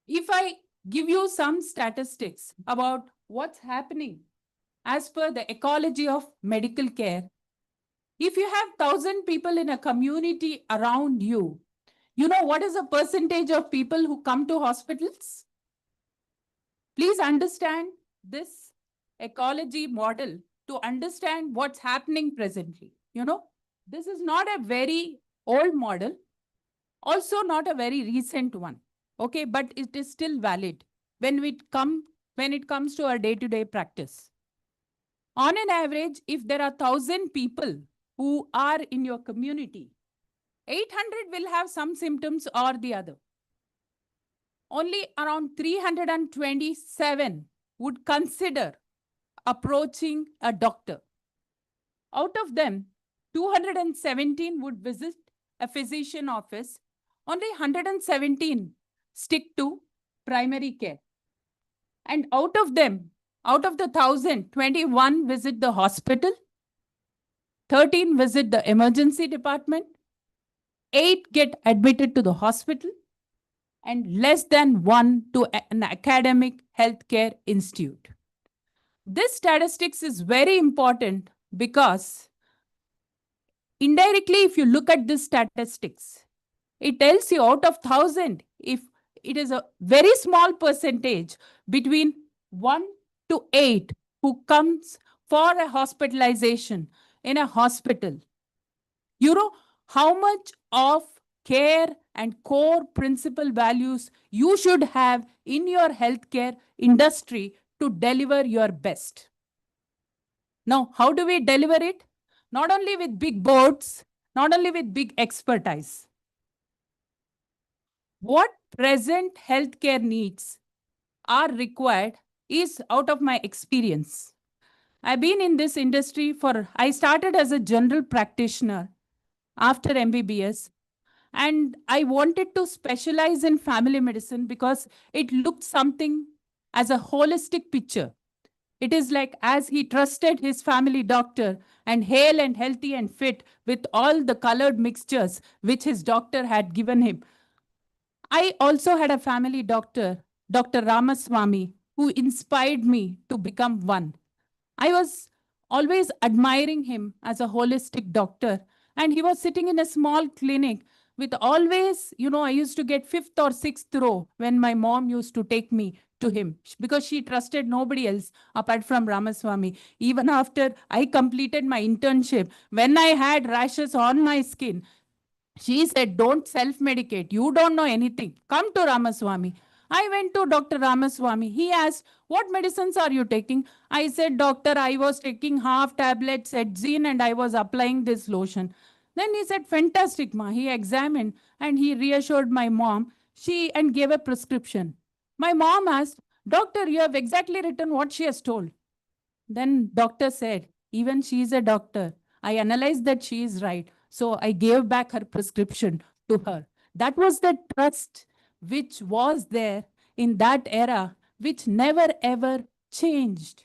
If I give you some statistics about what's happening as per the ecology of medical care, if you have 1,000 people in a community around you, you know what is the percentage of people who come to hospitals? Please understand this ecology model to understand what's happening presently. This is not a very old model, also not a very recent one. Okay, but it is still valid when it comes to our day-to-day practice. On an average, if there are 1,000 people who are in your community, 800 will have some symptoms or the other. Only around 327 would consider approaching a doctor. Out of them, 217 would visit a physician office. Only 117 stick to primary care. And out of them, Out of the 1,000, 21 visit the hospital, 13 visit the emergency department, 8 get admitted to the hospital, and less than 1 to an academic healthcare institute. This statistics is very important because indirectly, if you look at this statistics, it tells you out of 1,000, if it is a very small percentage between 1 to 8 who comes for a hospitalization in a hospital, you know how much of care and core principal values you should have in your healthcare industry to deliver your best. Now, how do we deliver it? Not only with big boards, not only with big expertise. What present healthcare needs are required is out of my experience. I've been in this industry I started as a general practitioner after MBBS, and I wanted to specialize in family medicine because it looked something as a holistic picture. It is like as he trusted his family doctor and hale and healthy and fit with all the colored mixtures which his doctor had given him. I also had a family doctor, Dr. Ramaswamy, who inspired me to become one. I was always admiring him as a holistic doctor. And he was sitting in a small clinic with always, I used to get 5th or 6th row when my mom used to take me to him because she trusted nobody else apart from Ramaswamy. Even after I completed my internship, when I had rashes on my skin, she said, don't self-medicate. You don't know anything. Come to Ramaswamy. I went to Dr. Ramaswamy. He asked, what medicines are you taking? I said, doctor, I was taking half tablets Edzine and I was applying this lotion. Then he said, fantastic, ma. He examined and he reassured my mom. And gave a prescription. My mom asked, doctor, you have exactly written what she has told. Then doctor said, even she is a doctor. I analyzed that she is right. So I gave back her prescription to her. That was the trust which was there in that era, which never ever changed.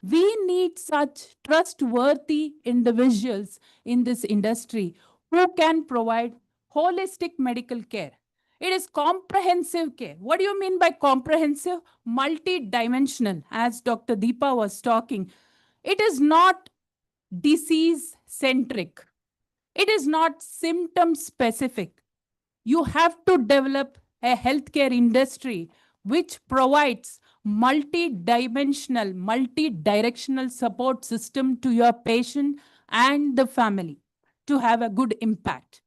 We need such trustworthy individuals in this industry who can provide holistic medical care. It is comprehensive care. What do you mean by comprehensive? Multidimensional, as Dr. Deepa was talking. It is not disease-centric. It is not symptom-specific. You have to develop a healthcare industry which provides multi-dimensional, multi-directional support system to your patient and the family to have a good impact.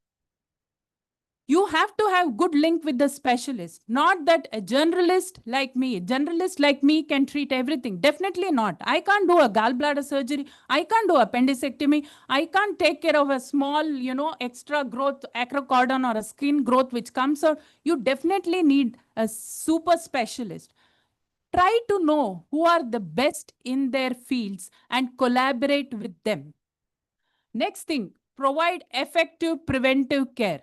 You have to have good link with the specialist, not that a generalist like me can treat everything. Definitely not. I can't do a gallbladder surgery. I can't do appendectomy. I can't take care of a small, extra growth, acrocordon or a skin growth which comes out. You definitely need a super specialist. Try to know who are the best in their fields and collaborate with them. Next thing, provide effective preventive care.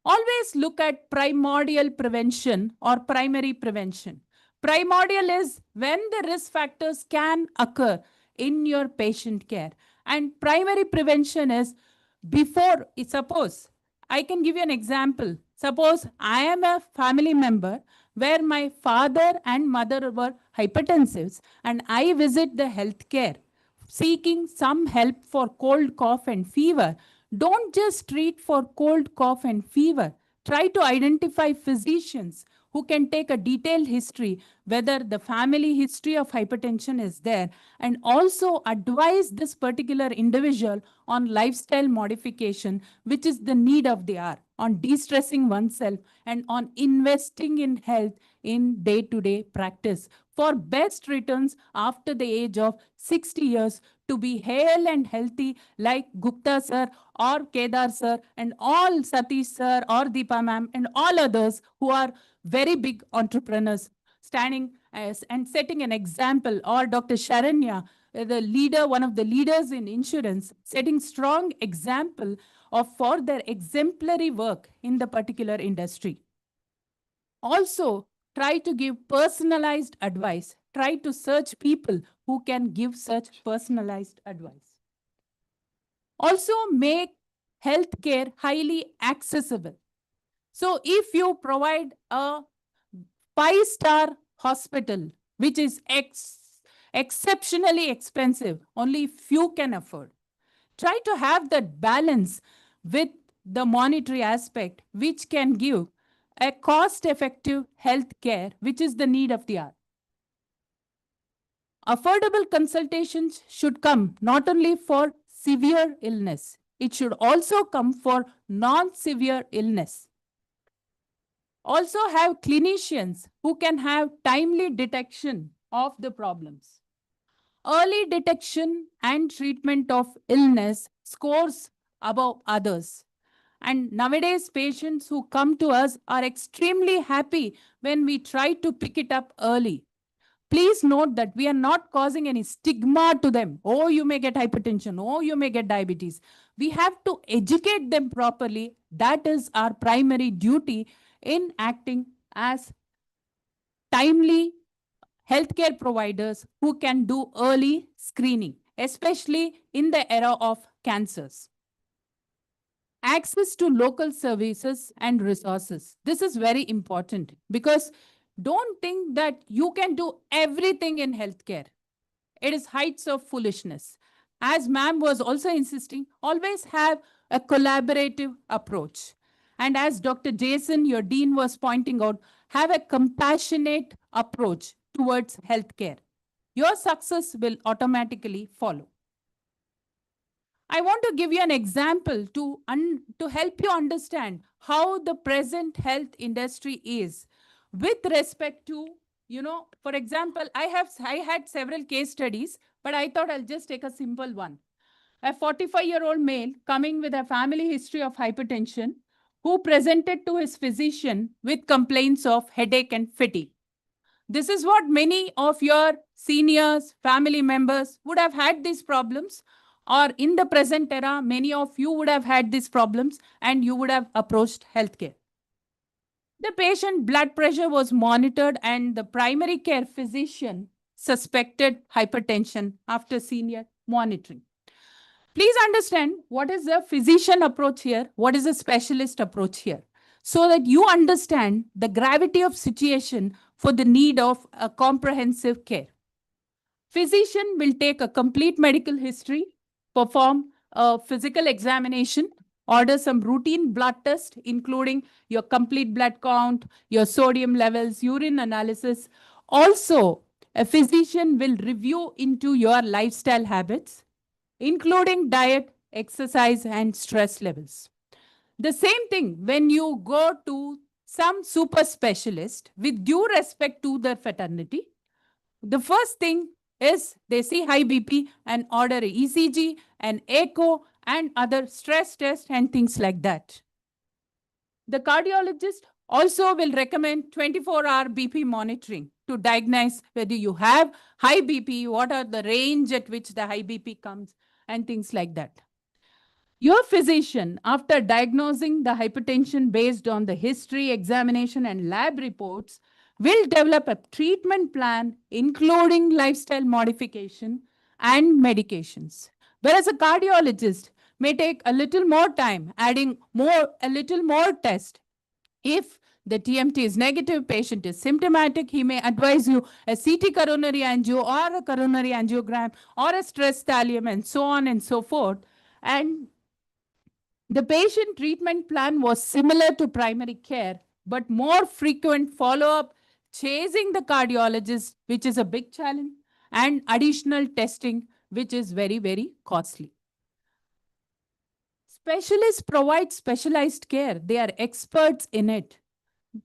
Always look at primordial prevention or primary prevention. Primordial is when the risk factors can occur in your patient care. And primary prevention is before, suppose, I can give you an example. Suppose I am a family member where my father and mother were hypertensives and I visit the healthcare seeking some help for cold, cough and fever. Don't just treat for cold, cough and fever. Try to identify physicians who can take a detailed history, whether the family history of hypertension is there, and also advise this particular individual on lifestyle modification, which is the need of the hour, on de-stressing oneself and on investing in health in day-to-day practice for best returns after the age of 60 years to be hale and healthy like Gupta sir or Kedar sir and all Satish sir or Deepa ma'am and all others who are very big entrepreneurs standing and setting an example, or Dr. Sharanya, the leader, one of the leaders in insurance, setting strong example for their exemplary work in the particular industry. Also, try to give personalized advice. try to search people who can give such personalized advice. Also make healthcare highly accessible. So if you provide a 5-star hospital, which is exceptionally expensive, only few can afford. Try to have that balance with the monetary aspect, which can give a cost-effective health care, which is the need of the hour. Affordable consultations should come not only for severe illness, it should also come for non-severe illness. Also have clinicians who can have timely detection of the problems. Early detection and treatment of illness scores above others. And nowadays, patients who come to us are extremely happy when we try to pick it up early. Please note that we are not causing any stigma to them. Oh, you may get hypertension. Oh, you may get diabetes. We have to educate them properly. That is our primary duty in acting as timely healthcare providers who can do early screening, especially in the era of cancers. Access to local services and resources. This is very important because don't think that you can do everything in healthcare. It is heights of foolishness. As ma'am was also insisting, always have a collaborative approach. And as Dr. Jason, your dean, was pointing out, have a compassionate approach towards healthcare. Your success will automatically follow. I want to give you an example to help you understand how the present health industry is with respect to, for example, I had several case studies, but I thought I'll just take a simple one. A 45-year-old male coming with a family history of hypertension who presented to his physician with complaints of headache and fatigue. This is what many of your seniors, family members would have had these problems, or in the present era, many of you would have had these problems and you would have approached healthcare. The patient blood pressure was monitored and the primary care physician suspected hypertension after senior monitoring. Please understand what is the physician approach here, what is the specialist approach here, so that you understand the gravity of situation for the need of a comprehensive care. Physician will take a complete medical history, perform a physical examination, order some routine blood test, including your complete blood count, your sodium levels, urine analysis. Also, a physician will review into your lifestyle habits, including diet, exercise, and stress levels. The same thing when you go to some super specialist, with due respect to their fraternity, the first thing is they see high BP and order a ECG, an echo, and other stress tests and things like that. The cardiologist also will recommend 24-hour BP monitoring to diagnose whether you have high BP, what are the range at which the high BP comes, and things like that. Your physician, after diagnosing the hypertension based on the history, examination, and lab reports, will develop a treatment plan, including lifestyle modification and medications. Whereas a cardiologist may take a little more time, adding a little more test. If the TMT is negative, patient is symptomatic, he may advise you a CT coronary angio or a coronary angiogram or a stress thallium and so on and so forth. And the patient treatment plan was similar to primary care, but more frequent follow-up, chasing the cardiologist, which is a big challenge, and additional testing, which is very, very costly. Specialists provide specialized care. They are experts in it,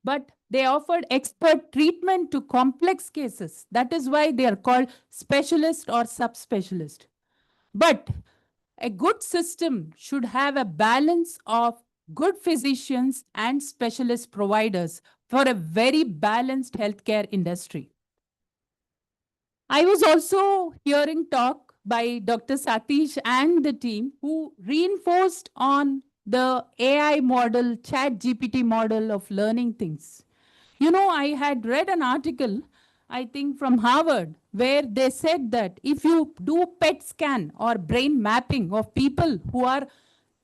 but they offered expert treatment to complex cases. That is why they are called specialist or subspecialist. But a good system should have a balance of good physicians and specialist providers for a very balanced healthcare industry. I was also hearing talk by Dr. Satish and the team who reinforced on the AI model, Chat GPT model of learning things. I had read an article I think from Harvard, where they said that if you do PET scan or brain mapping of people who are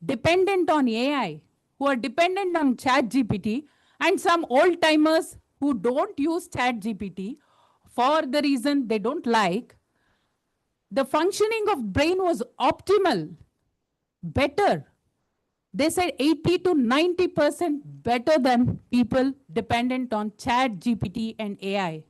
dependent on AI, who are dependent on ChatGPT, and some old timers who don't use ChatGPT for the reason they don't like, the functioning of brain was optimal, better. They said 80 to 90% better than people dependent on ChatGPT and AI.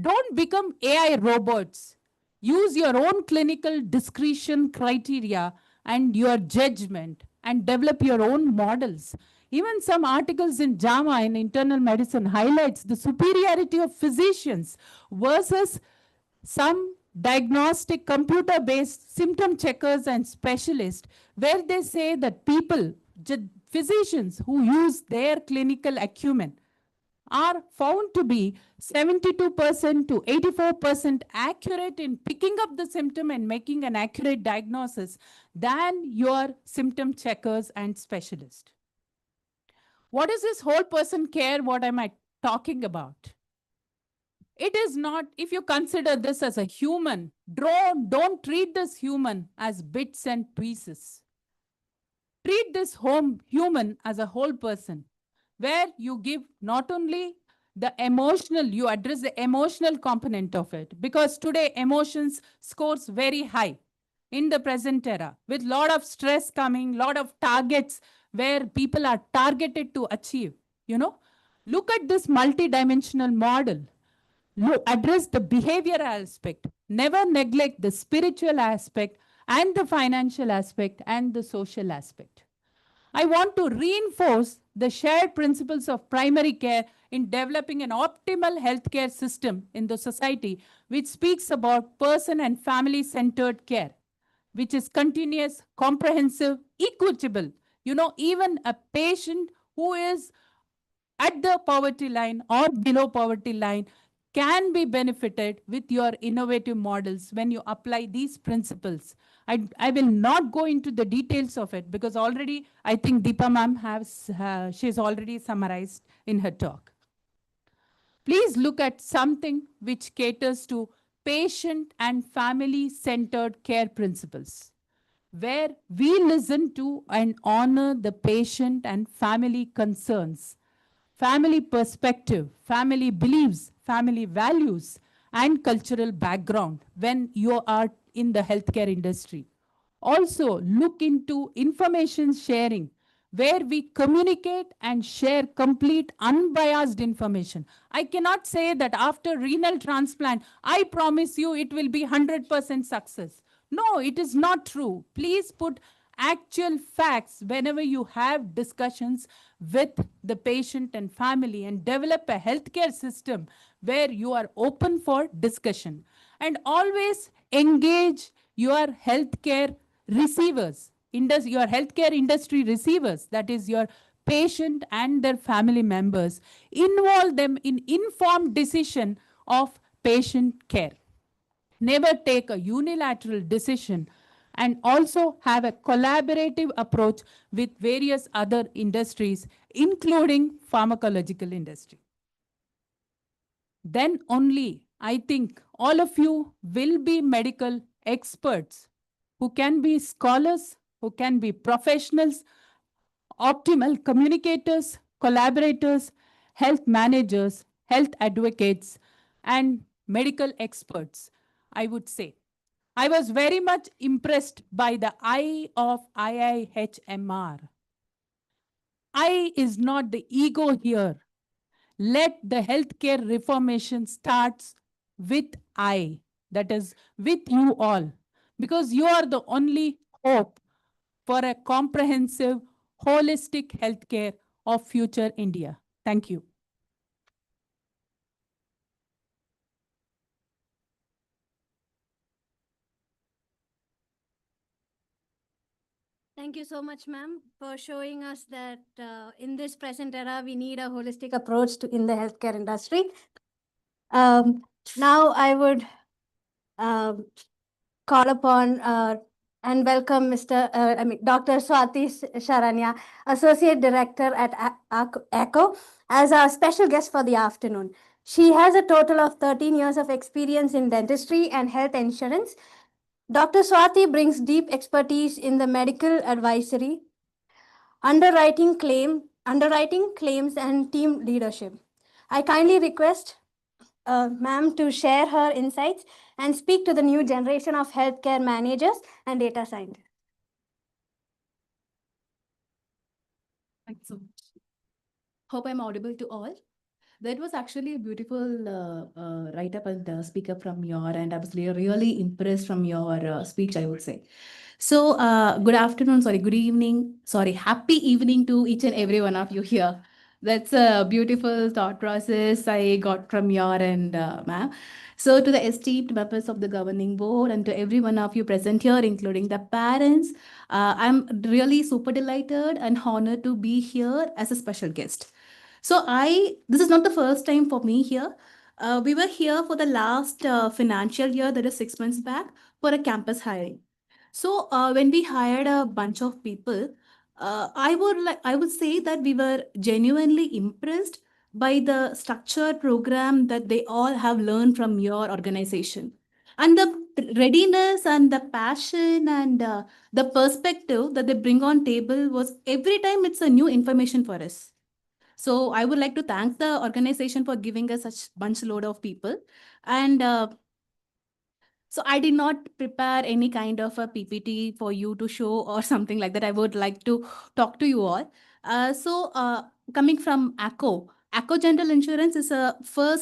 Don't become AI robots. Use your own clinical discretion criteria and your judgment and develop your own models. Even some articles in JAMA in internal medicine highlights the superiority of physicians versus some diagnostic computer-based symptom checkers and specialists, where they say that people, physicians who use their clinical acumen are found to be 72% to 84% accurate in picking up the symptom and making an accurate diagnosis than your symptom checkers and specialists. What is this whole person care? What am I talking about? It is not, if you consider this as a human, don't treat this human as bits and pieces. Treat this human as a whole person, where you give not only the emotional, you address the emotional component of it, because today emotions scores very high in the present era, with lot of stress coming, lot of targets where people are targeted to achieve. Look at this multidimensional model. Address the behavioral aspect, never neglect the spiritual aspect and the financial aspect and the social aspect. I want to reinforce the shared principles of primary care in developing an optimal healthcare system in the society, which speaks about person and family-centered care, which is continuous, comprehensive, equitable. Even a patient who is at the poverty line or below poverty line can be benefited with your innovative models when you apply these principles. I will not go into the details of it because already I think Deepa ma'am she's already summarized in her talk. Please look at something which caters to patient and family-centered care principles, where we listen to and honor the patient and family concerns, family perspective, family beliefs, family values, and cultural background when you are in the healthcare industry. Also, look into information sharing, where we communicate and share complete unbiased information. I cannot say that after renal transplant, I promise you it will be 100% success. No, it is not true. Please put actual facts whenever you have discussions with the patient and family, and develop a healthcare system where you are open for discussion. And always engage your healthcare receivers, your healthcare industry receivers, that is your patient and their family members. Involve them in informed decision of patient care. Never take a unilateral decision, and also have a collaborative approach with various other industries, including pharmacological industry. Then only, I think, all of you will be medical experts who can be scholars, who can be professionals, optimal communicators, collaborators, health managers, health advocates, and medical experts, I would say. I was very much impressed by the I of IIHMR. I is not the ego here. Let the healthcare reformation starts with I, that is with you all, because you are the only hope for a comprehensive, holistic healthcare of future India. Thank you. Thank you so much, ma'am, for showing us that in this present era, we need a holistic approach in the healthcare industry. Now I would call upon and welcome Dr. Swati Sharanya, Associate Director at ECHO, as our special guest for the afternoon. She has a total of 13 years of experience in dentistry and health insurance. Dr. Swati brings deep expertise in the medical advisory, underwriting claims, and team leadership. I kindly request ma'am to share her insights and speak to the new generation of healthcare managers and data scientists. Thanks so much. Hope I'm audible to all. That was actually a beautiful write-up and speak up from your end. I was really impressed from your speech, I would say. So, good afternoon, good evening, happy evening to each and every one of you here. That's a beautiful thought process I got from your end, ma'am. So, to the esteemed members of the governing board and to every one of you present here, including the parents, I'm really super delighted and honored to be here as a special guest. So this is not the first time for me here. We were here for the last financial year, that is 6 months back, for a campus hiring. So when we hired a bunch of people, I would say that we were genuinely impressed by the structured program that they all have learned from your organization, and the readiness and the passion and the perspective that they bring on table was every time it's a new information for us. So I would like to thank the organization for giving us such bunch load of people. And so I did not prepare any kind of a PPT for you to show or something like that. I would like to talk to you all. Coming from ACO General Insurance is a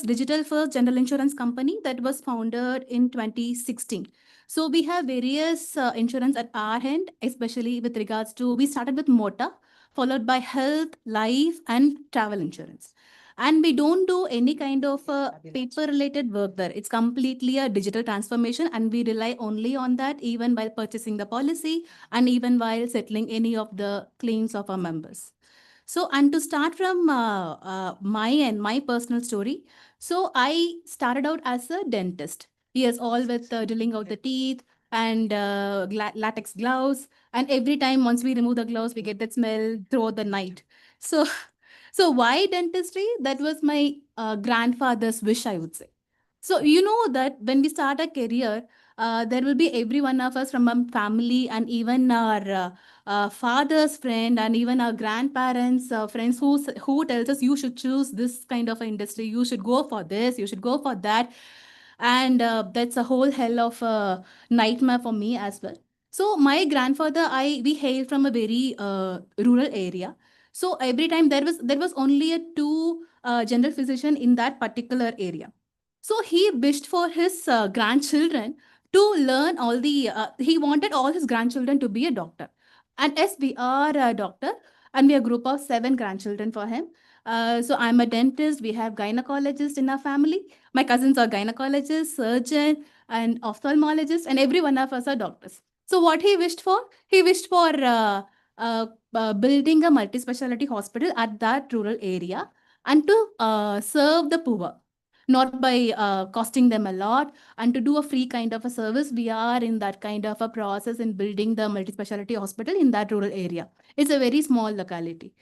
digital first general insurance company that was founded in 2016. So we have various insurance at our end, especially with regards to, we started with motor, followed by health, life, and travel insurance. And we don't do any kind of paper related work there. It's completely a digital transformation, and we rely only on that even while purchasing the policy and even while settling any of the claims of our members. So, and to start from my personal story. So I started out as a dentist. Yes, all with drilling out the teeth and latex gloves. And every time once we remove the gloves, we get that smell throughout the night. So so why dentistry? That was my grandfather's wish, I would say. So you know that when we start a career, there will be every one of us from our family and even our father's friend and even our grandparents' friends who tells us you should choose this kind of industry, you should go for this, you should go for that. And that's a whole hell of a nightmare for me as well. So my grandfather, we hail from a very rural area. So every time there was only a two general physician in that particular area. So he wished for his grandchildren to learn all the. He wanted all his grandchildren to be a doctor, and as we are a doctor, and we are a group of 7 grandchildren for him. So I'm a dentist. We have gynecologists in our family. My cousins are gynecologists, surgeon, and ophthalmologists, and every one of us are doctors. So what he wished for? He wished for building a multi-specialty hospital at that rural area and to serve the poor, not by costing them a lot, and to do a free kind of a service. We are in that kind of a process in building the multi-specialty hospital in that rural area. It's a very small locality.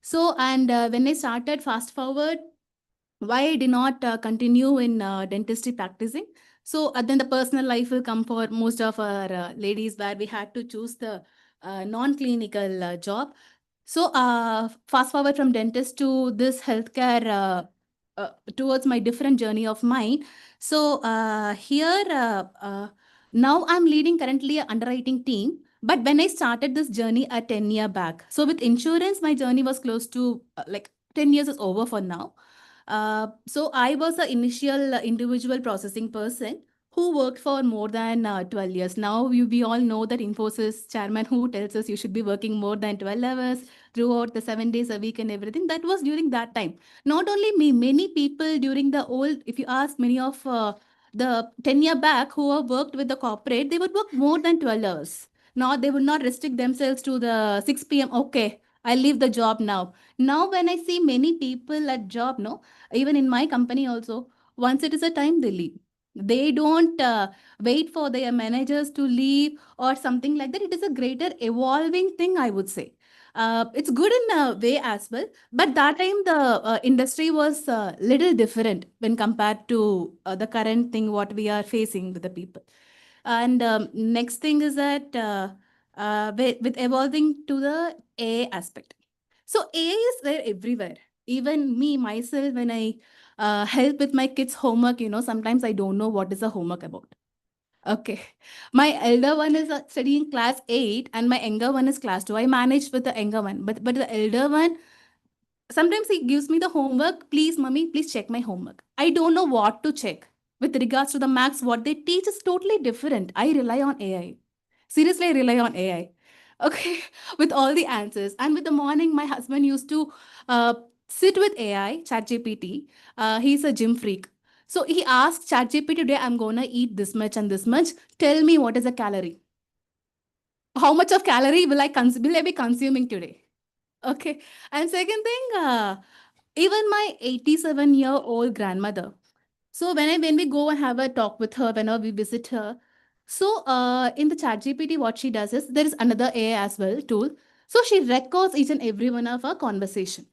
So, and when I started, fast forward, why I did not continue in dentistry practicing. So then the personal life will come for most of our ladies, where we had to choose the non-clinical job. So fast forward from dentist to this healthcare towards my different journey of mine. So here now I'm leading currently an underwriting team. But when I started this journey at 10 years back, so with insurance, my journey was close to like 10 years is over for now. So I was an initial individual processing person who worked for more than 12 years. Now we all know that Infosys chairman who tells us you should be working more than 12 hours throughout the 7 days a week and everything. That was during that time. Not only me, many people during the old, if you ask many of the 10 year back who have worked with the corporate, they would work more than 12 hours. Now they would not restrict themselves to the 6 p.m. Okay, I leave the job now. Now when I see many people at job, no, even in my company also, once it is a time, they leave. They don't wait for their managers to leave or something like that. It is a greater evolving thing, I would say. It's good in a way as well, but that time the industry was little different when compared to the current thing what we are facing with the people. And next thing is that with evolving to the AI aspect. So AI is there everywhere. Even me myself, when I help with my kids' homework, sometimes I don't know what is the homework about. Okay. My elder one is studying class 8 and my younger one is class 2. I managed with the younger one, but the elder one, sometimes he gives me the homework. Please, mommy, please check my homework. I don't know what to check. With regards to the maths, what they teach is totally different. I rely on AI. Seriously, I rely on AI. Okay, with all the answers. And with the morning, my husband used to sit with AI, ChatGPT. He's a gym freak. So he asked ChatGPT today, I'm gonna eat this much and this much. Tell me what is a calorie. How much of calorie will I be consuming today? Okay. And second thing, even my 87-year-old grandmother. So when we go and have a talk with her, whenever we visit her, so in the chat GPT, what she does is there is another AI as well tool. So she records each and every one of our conversation.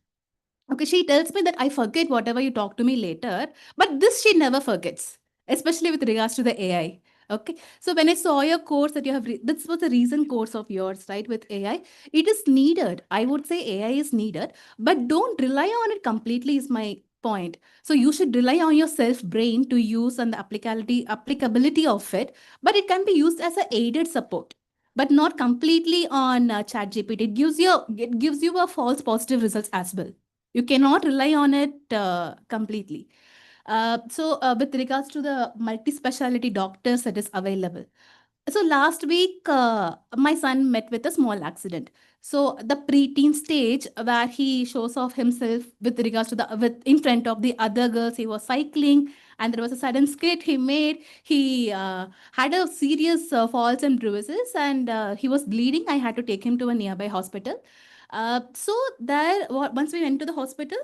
Okay, she tells me that I forget whatever you talk to me later, but this she never forgets, especially with regards to the AI. Okay, so when I saw your course that you have, this was a recent course of yours, right, with AI, it is needed. I would say AI is needed, but don't rely on it completely, is my point. So you should rely on your self brain to use and the applicability of it, but it can be used as a aided support, but not completely on ChatGPT. It gives you a false positive results as well. You cannot rely on it completely. So with regards to the multi-speciality doctors that is available. So last week, my son met with a small accident. So the preteen stage where he shows off himself with regards to in front of the other girls, he was cycling and there was a sudden skid he made. He had a serious falls and bruises and he was bleeding. I had to take him to a nearby hospital. So there, once we went to the hospital,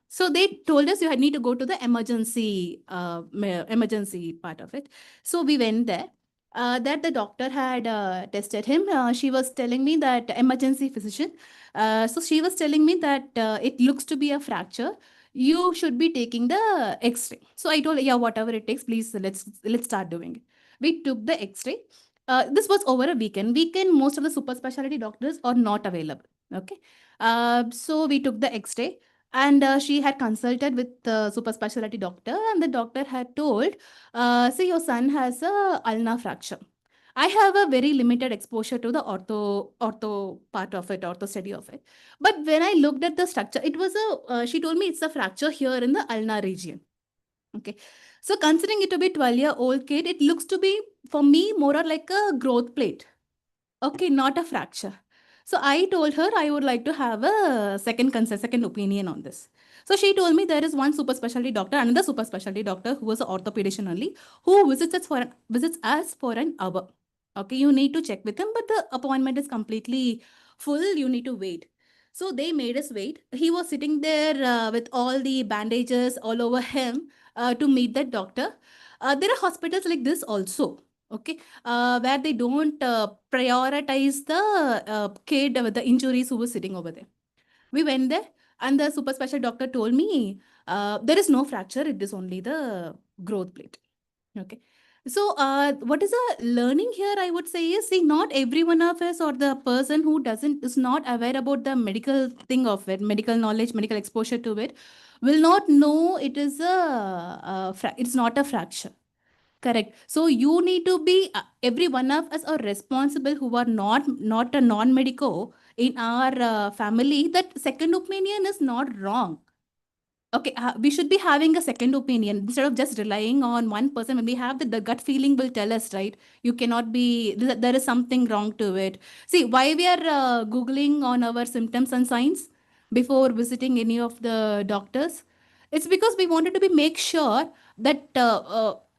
so they told us you need to go to the emergency part of it. So we went there. That the doctor had tested him. She was telling me that emergency physician. So she was telling me that it looks to be a fracture. You should be taking the X-ray. So I told her, yeah, whatever it takes, please let's start doing it. We took the X-ray. This was over a weekend. Most of the super specialty doctors are not available. Okay. So we took the X-ray and she had consulted with the super specialty doctor and the doctor had told, see, your son has a ulnar fracture. I have a very limited exposure to the ortho part of it, ortho study of it. But when I looked at the structure, it was she told me it's a fracture here in the ulnar region. Okay. So considering it to be 12-year-old kid, it looks to be, for me, more or like a growth plate. Okay, not a fracture. So I told her I would like to have a second opinion on this. So she told me there is one super specialty doctor, another super specialty doctor who was an orthopedician only, who visits us for an hour. Okay, you need to check with him, but the appointment is completely full. You need to wait. So they made us wait. He was sitting there with all the bandages all over him to meet that doctor. There are hospitals like this also. Okay, where they don't prioritize the kid with the injuries who was sitting over there. We went there and the super special doctor told me there is no fracture, it is only the growth plate. Okay. So what is a learning here, I would say is, see, not every one of us or the person who is not aware about the medical thing of it, medical knowledge, medical exposure to it, will not know it is it's not a fracture. Correct. So you need to be, every one of us are responsible who are not a non-medico in our family. That second opinion is not wrong. Okay, we should be having a second opinion instead of just relying on one person. When we have the gut feeling will tell us, right? You cannot be, there is something wrong to it. See, why we are Googling on our symptoms and signs before visiting any of the doctors? It's because we wanted to make sure that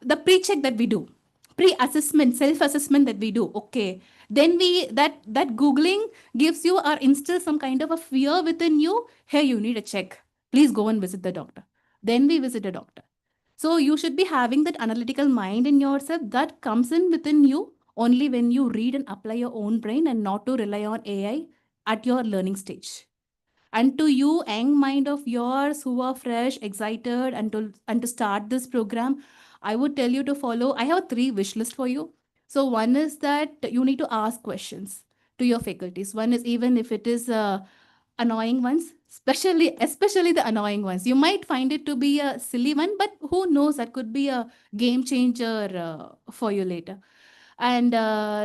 the pre-check that we do, pre-assessment, self-assessment that we do, okay, then that Googling gives you or instills some kind of a fear within you. Hey, you need a check, please go and visit the doctor. Then we visit a doctor. So you should be having that analytical mind in yourself that comes in within you only when you read and apply your own brain and not to rely on AI at your learning stage. And to you, young mind of yours who are fresh, excited, and to start this program, I would tell you to follow. I have 3 wish list for you. So one is that you need to ask questions to your faculties. One is, even if it is annoying ones, especially the annoying ones. You might find it to be a silly one, but who knows, that could be a game changer for you later. And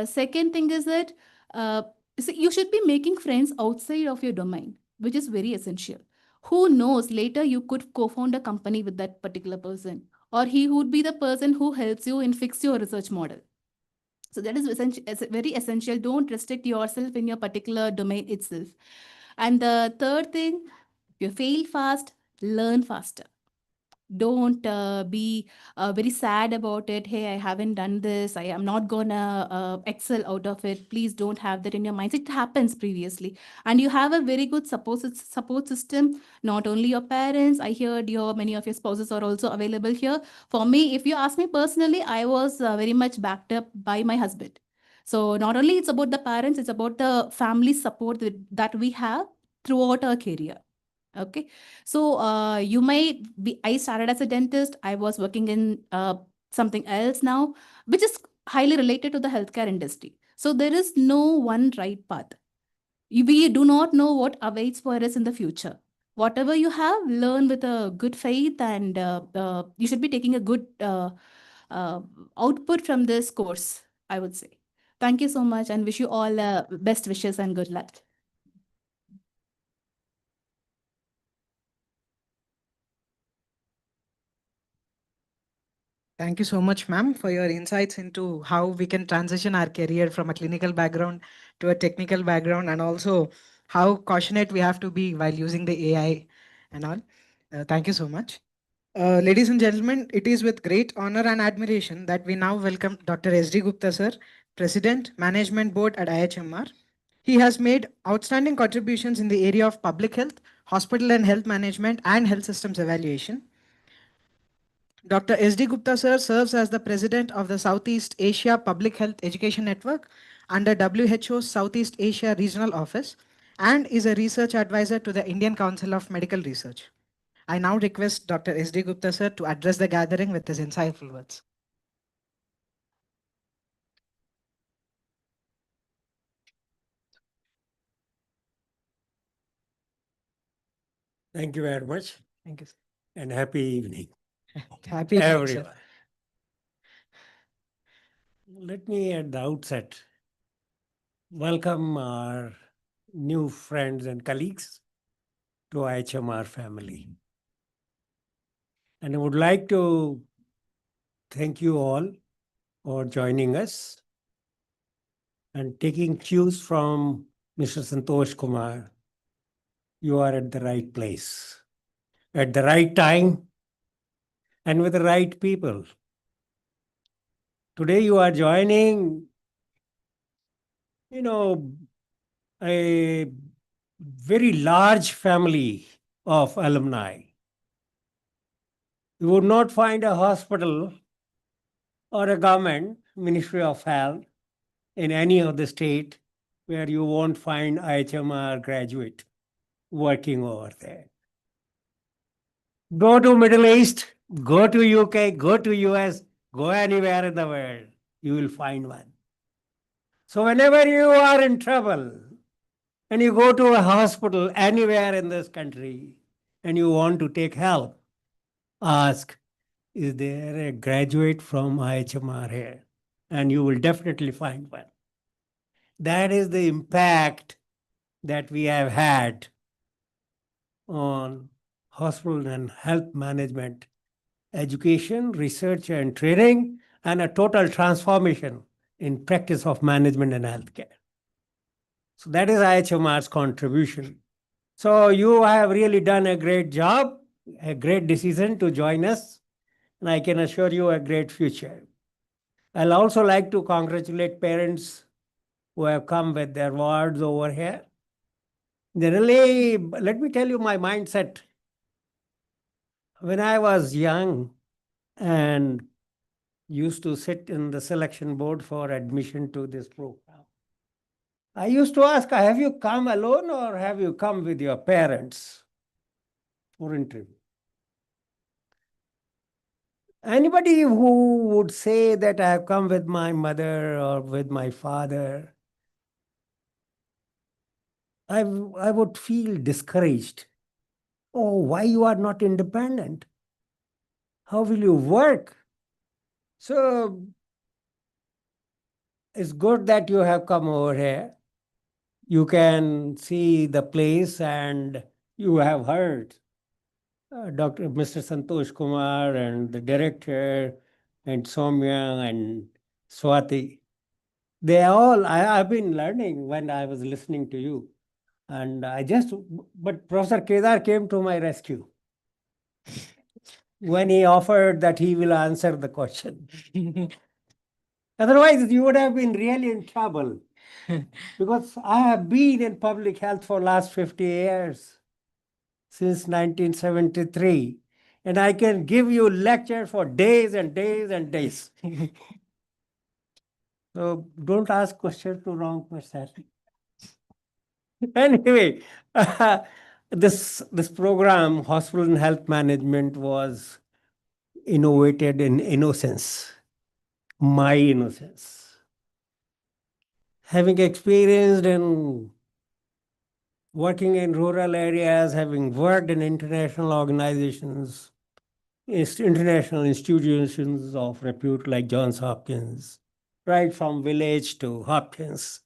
second thing is that you should be making friends outside of your domain, which is very essential. Who knows, later you could co-found a company with that particular person, or he would be the person who helps you in fix your research model. So that is very essential. Don't restrict yourself in your particular domain itself. And the third thing, if you fail fast, learn faster. Don't be very sad about it. Hey, I haven't done this. I am not gonna excel out of it. Please don't have that in your mind. It happens previously, and you have a very good support system. Not only your parents. I heard many of your spouses are also available here. For me, if you ask me personally, I was very much backed up by my husband. So not only it's about the parents, it's about the family support that we have throughout our career. Okay. So you might be, I started as a dentist. I was working in something else now, which is highly related to the healthcare industry. So there is no one right path. We do not know what awaits for us in the future. Whatever you have, learn with a good faith, and you should be taking a good output from this course, I would say. Thank you so much, and wish you all best wishes and good luck. Thank you so much, ma'am, for your insights into how we can transition our career from a clinical background to a technical background, and also how cautionate we have to be while using the AI and all. Thank you so much. Ladies and gentlemen, it is with great honor and admiration that we now welcome Dr. S.D. Gupta, sir, President, Management Board at IIHMR. He has made outstanding contributions in the area of public health, hospital and health management, and health systems evaluation. Dr. S.D. Gupta sir serves as the president of the Southeast Asia Public Health Education Network under WHO's Southeast Asia Regional Office and is a research advisor to the Indian Council of Medical Research. I now request Dr. S.D. Gupta sir to address the gathering with his insightful words. Thank you very much. Thank you, sir. And happy evening, Happy evening, everyone. sir. Let me at the outset welcome our new friends and colleagues to IIHMR family. And I would like to thank you all for joining us and taking cues from Mr. Santosh Kumar. You are at the right place, at the right time, and with the right people. Today you are joining, a very large family of alumni. You would not find a hospital or a government, Ministry of Health, in any of the state where you won't find IIHMR graduate working over there. Go to Middle East, go to UK, go to US, go anywhere in the world, you will find one. So whenever you are in trouble and you go to a hospital anywhere in this country and you want to take help, ask, is there a graduate from IIHMR here? And you will definitely find one. That is the impact that we have had on hospital and health management, education, research and training, and a total transformation in practice of management and healthcare. So that is IIHMR's contribution. So you have really done a great job, a great decision to join us, and I can assure you a great future. I'll also like to congratulate parents who have come with their wards over here. Generally, let me tell you my mindset. When I was young and used to sit in the selection board for admission to this program, I used to ask, have you come alone or have you come with your parents for interview? Anybody who would say that I have come with my mother or with my father, I would feel discouraged. Oh, why you are not independent? How will you work? So it's good that you have come over here. You can see the place and you have heard Mr. Santosh Kumar and the director and Soumya and Swati. They all, I've been learning when I was listening to you. And but Professor Kedar came to my rescue when he offered that he will answer the question. Otherwise, you would have been really in trouble. Because I have been in public health for last 50 years, since 1973. And I can give you lecture for days and days and days. So don't ask questions to wrong person. Anyway, this program, Hospital and Health Management, was innovated in innocence, my innocence. Having experienced in working in rural areas, having worked in international organizations, international institutions of repute like Johns Hopkins, right from village to Hopkins,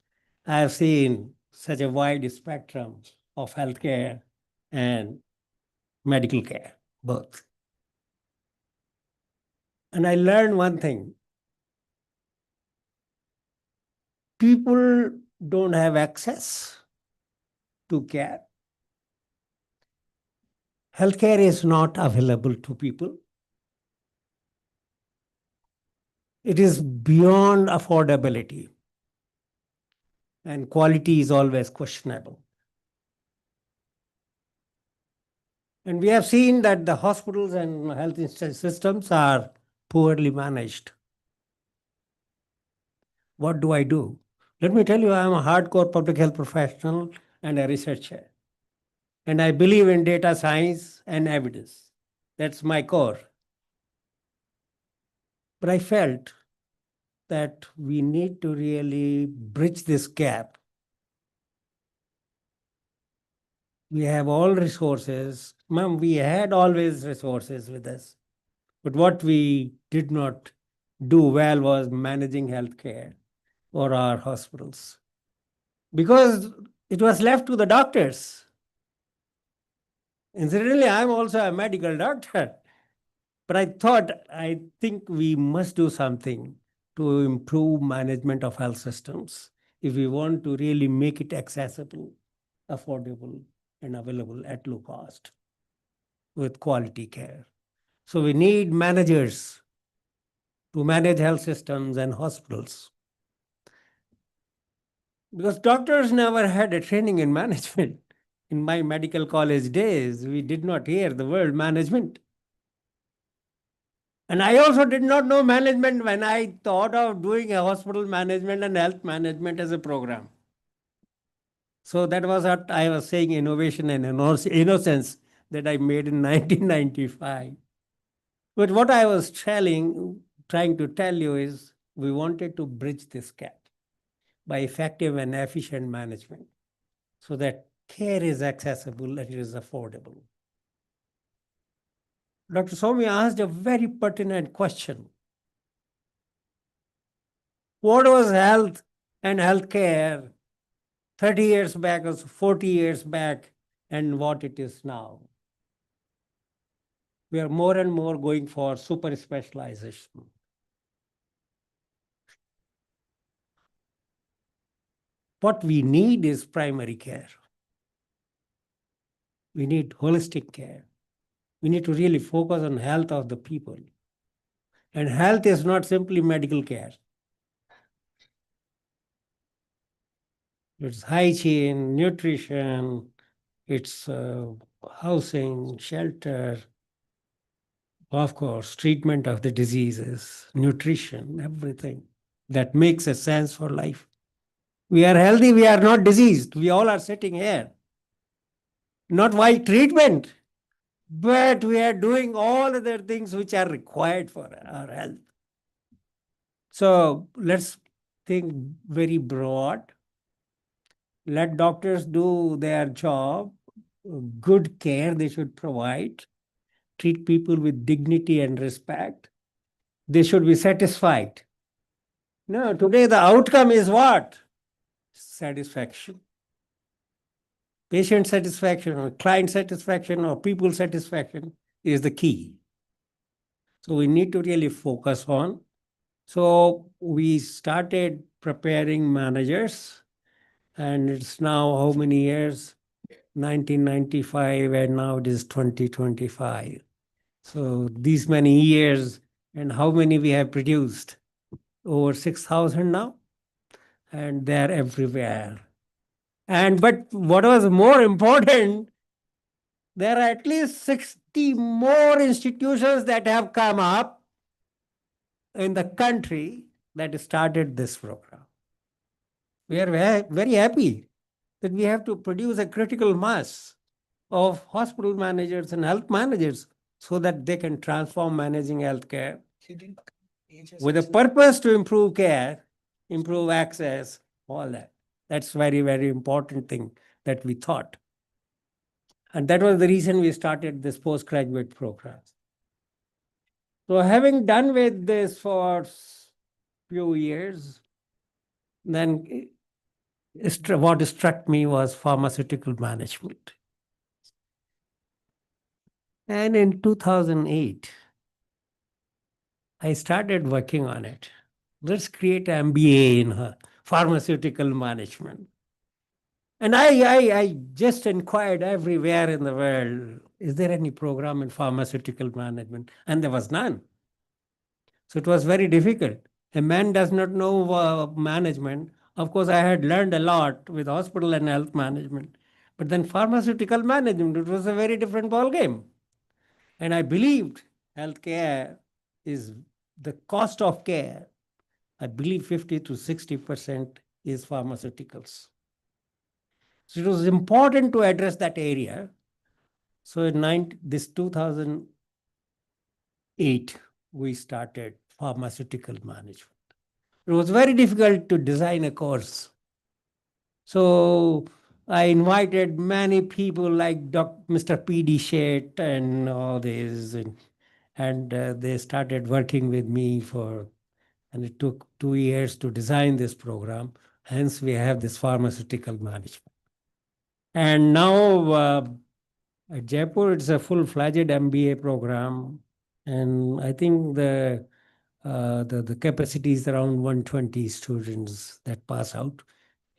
I have seen such a wide spectrum of healthcare and medical care, both. And I learned one thing. People don't have access to care. Healthcare is not available to people. It is beyond affordability. And quality is always questionable. And we have seen that the hospitals and health systems are poorly managed. What do I do? Let me tell you, I am a hardcore public health professional and a researcher. And I believe in data science and evidence. That's my core. But I felt that we need to really bridge this gap. We have all resources. Ma'am, we had always resources with us. But what we did not do well was managing healthcare or our hospitals. Because it was left to the doctors. Incidentally, I'm also a medical doctor. But I think we must do something to improve management of health systems if we want to really make it accessible, affordable, and available at low cost with quality care. So we need managers to manage health systems and hospitals. Because doctors never had a training in management. In my medical college days, we did not hear the word management. And I also did not know management when I thought of doing a hospital management and health management as a program. So that was what I was saying, innovation and innocence that I made in 1995. But what I was trying to tell you is we wanted to bridge this gap by effective and efficient management so that care is accessible and it is affordable. Dr. Soumya asked a very pertinent question. What was health and healthcare 30 years back or 40 years back and what it is now? We are more and more going for super specialization. What we need is primary care. We need holistic care. We need to really focus on health of the people. And health is not simply medical care. It's hygiene, nutrition, it's housing, shelter, of course, treatment of the diseases, nutrition, everything that makes a sense for life. We are healthy, we are not diseased. We all are sitting here. Not by treatment, but we are doing all other things which are required for our health. So let's think very broad. Let doctors do their job. Good care they should provide. Treat people with dignity and respect. They should be satisfied. No, today the outcome is what? Satisfaction. Patient satisfaction or client satisfaction or people satisfaction is the key. So we need to really focus on. So we started preparing managers, and it's now how many years? 1995, and now it is 2025. So these many years, and how many we have produced? Over 6,000 now, and they're everywhere. But what was more important, there are at least 60 more institutions that have come up in the country that started this program. We are very happy that we have to produce a critical mass of hospital managers and health managers so that they can transform managing healthcare with a purpose to improve care, improve access, all that. That's very, very important thing that we thought. And that was the reason we started this postgraduate program. So having done with this for few years, then what struck me was pharmaceutical management. And in 2008, I started working on it. Let's create an MBA in pharmaceutical management. And I just inquired everywhere in the world, is there any program in pharmaceutical management? And there was none. So it was very difficult. A man does not know management. Of course, I had learned a lot with hospital and health management. But then pharmaceutical management, it was a very different ballgame. And I believed healthcare is the cost of care. I believe 50 to 60% is pharmaceuticals. So it was important to address that area. So in this 2008, we started pharmaceutical management. It was very difficult to design a course. So I invited many people like Mr. P.D. Shett and all this, and they started working with me and it took 2 years to design this program. Hence, we have this pharmaceutical management. And now at Jaipur, it's a full-fledged MBA program. And I think the capacity is around 120 students that pass out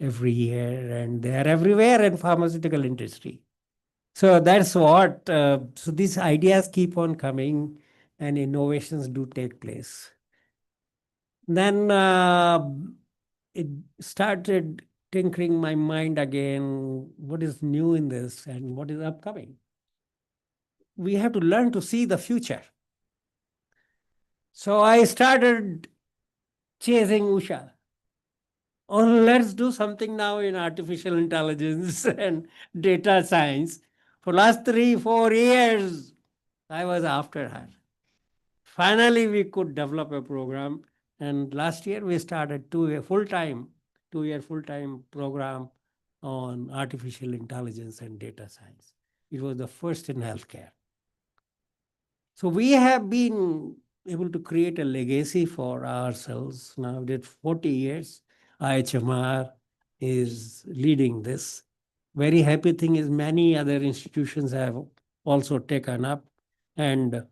every year, and they are everywhere in pharmaceutical industry. So that's what, so these ideas keep on coming and innovations do take place. Then it started tinkering my mind again, what is new in this and what is upcoming? We have to learn to see the future. So I started chasing Usha. Oh, let's do something now in artificial intelligence and data science. For last 3-4 years, I was after her. Finally, we could develop a program. And last year, we started 2-year full-time program on artificial intelligence and data science. It was the first in healthcare. So we have been able to create a legacy for ourselves. Now, we did 40 years. IIHMR is leading this. Very happy thing is many other institutions have also taken up. And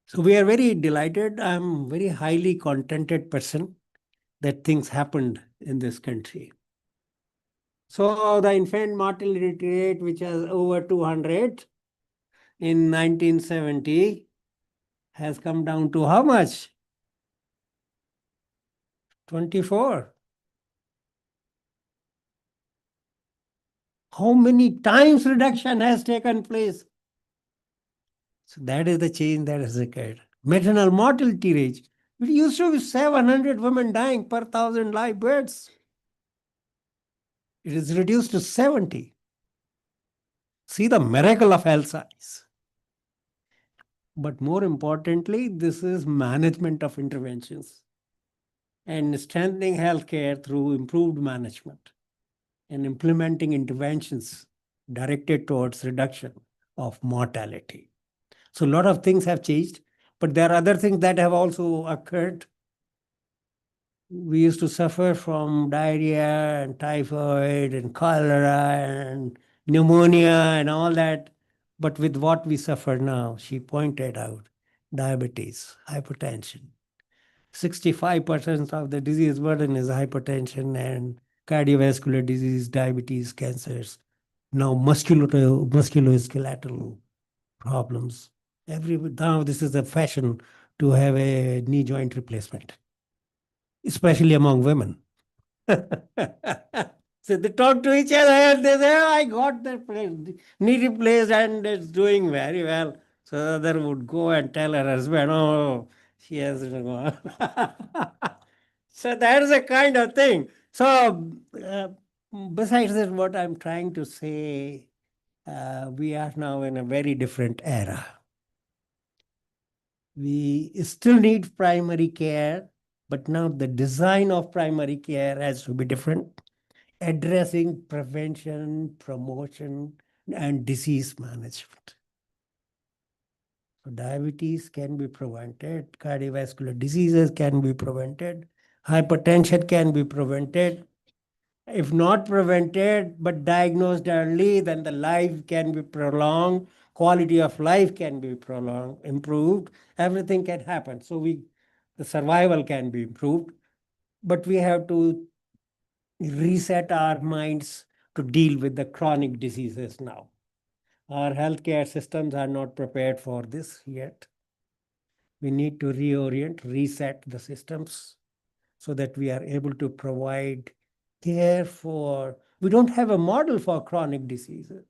so we are very delighted. I'm a very highly contented person that things happened in this country. So the infant mortality rate, which was over 200 in 1970, has come down to how much? 24. How many times reduction has taken place? So that is the change that has occurred. Maternal mortality rate It used to be 700 women dying per 1,000 live births. It is reduced to 70. See the miracle of health science. But more importantly, this is management of interventions and strengthening healthcare through improved management and implementing interventions directed towards reduction of mortality. So a lot of things have changed, but there are other things that have also occurred. We used to suffer from diarrhea and typhoid and cholera and pneumonia and all that. But with what we suffer now, she pointed out, diabetes, hypertension. 65% of the disease burden is hypertension and cardiovascular disease, diabetes, cancers. Now musculoskeletal problems. Now this is a fashion to have a knee joint replacement, especially among women. So they talk to each other and they say, I got the knee replaced and it's doing very well. So the other would go and tell her husband, oh, she has gone. So that is a kind of thing. So besides that, what I'm trying to say, we are now in a very different era. We still need primary care, but now the design of primary care has to be different, addressing prevention, promotion, and disease management. So diabetes can be prevented, cardiovascular diseases can be prevented, hypertension can be prevented. If not prevented, but diagnosed early, then the life can be prolonged, quality of life can be prolonged, improved, everything can happen. So the survival can be improved, but we have to reset our minds to deal with the chronic diseases now. Our healthcare systems are not prepared for this yet. We need to reorient, reset the systems so that we are able to provide care for, we don't have a model for chronic diseases.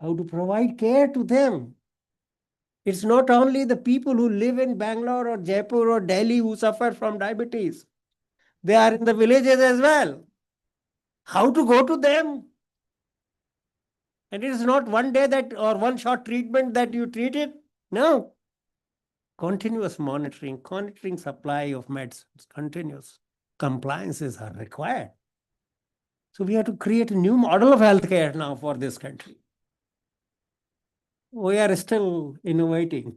How to provide care to them. It's not only the people who live in Bangalore or Jaipur or Delhi who suffer from diabetes. They are in the villages as well. How to go to them? And it is not one day that or one short treatment that you treat it. No. Continuous monitoring supply of medicines, continuous compliances are required. So we have to create a new model of healthcare now for this country. We are still innovating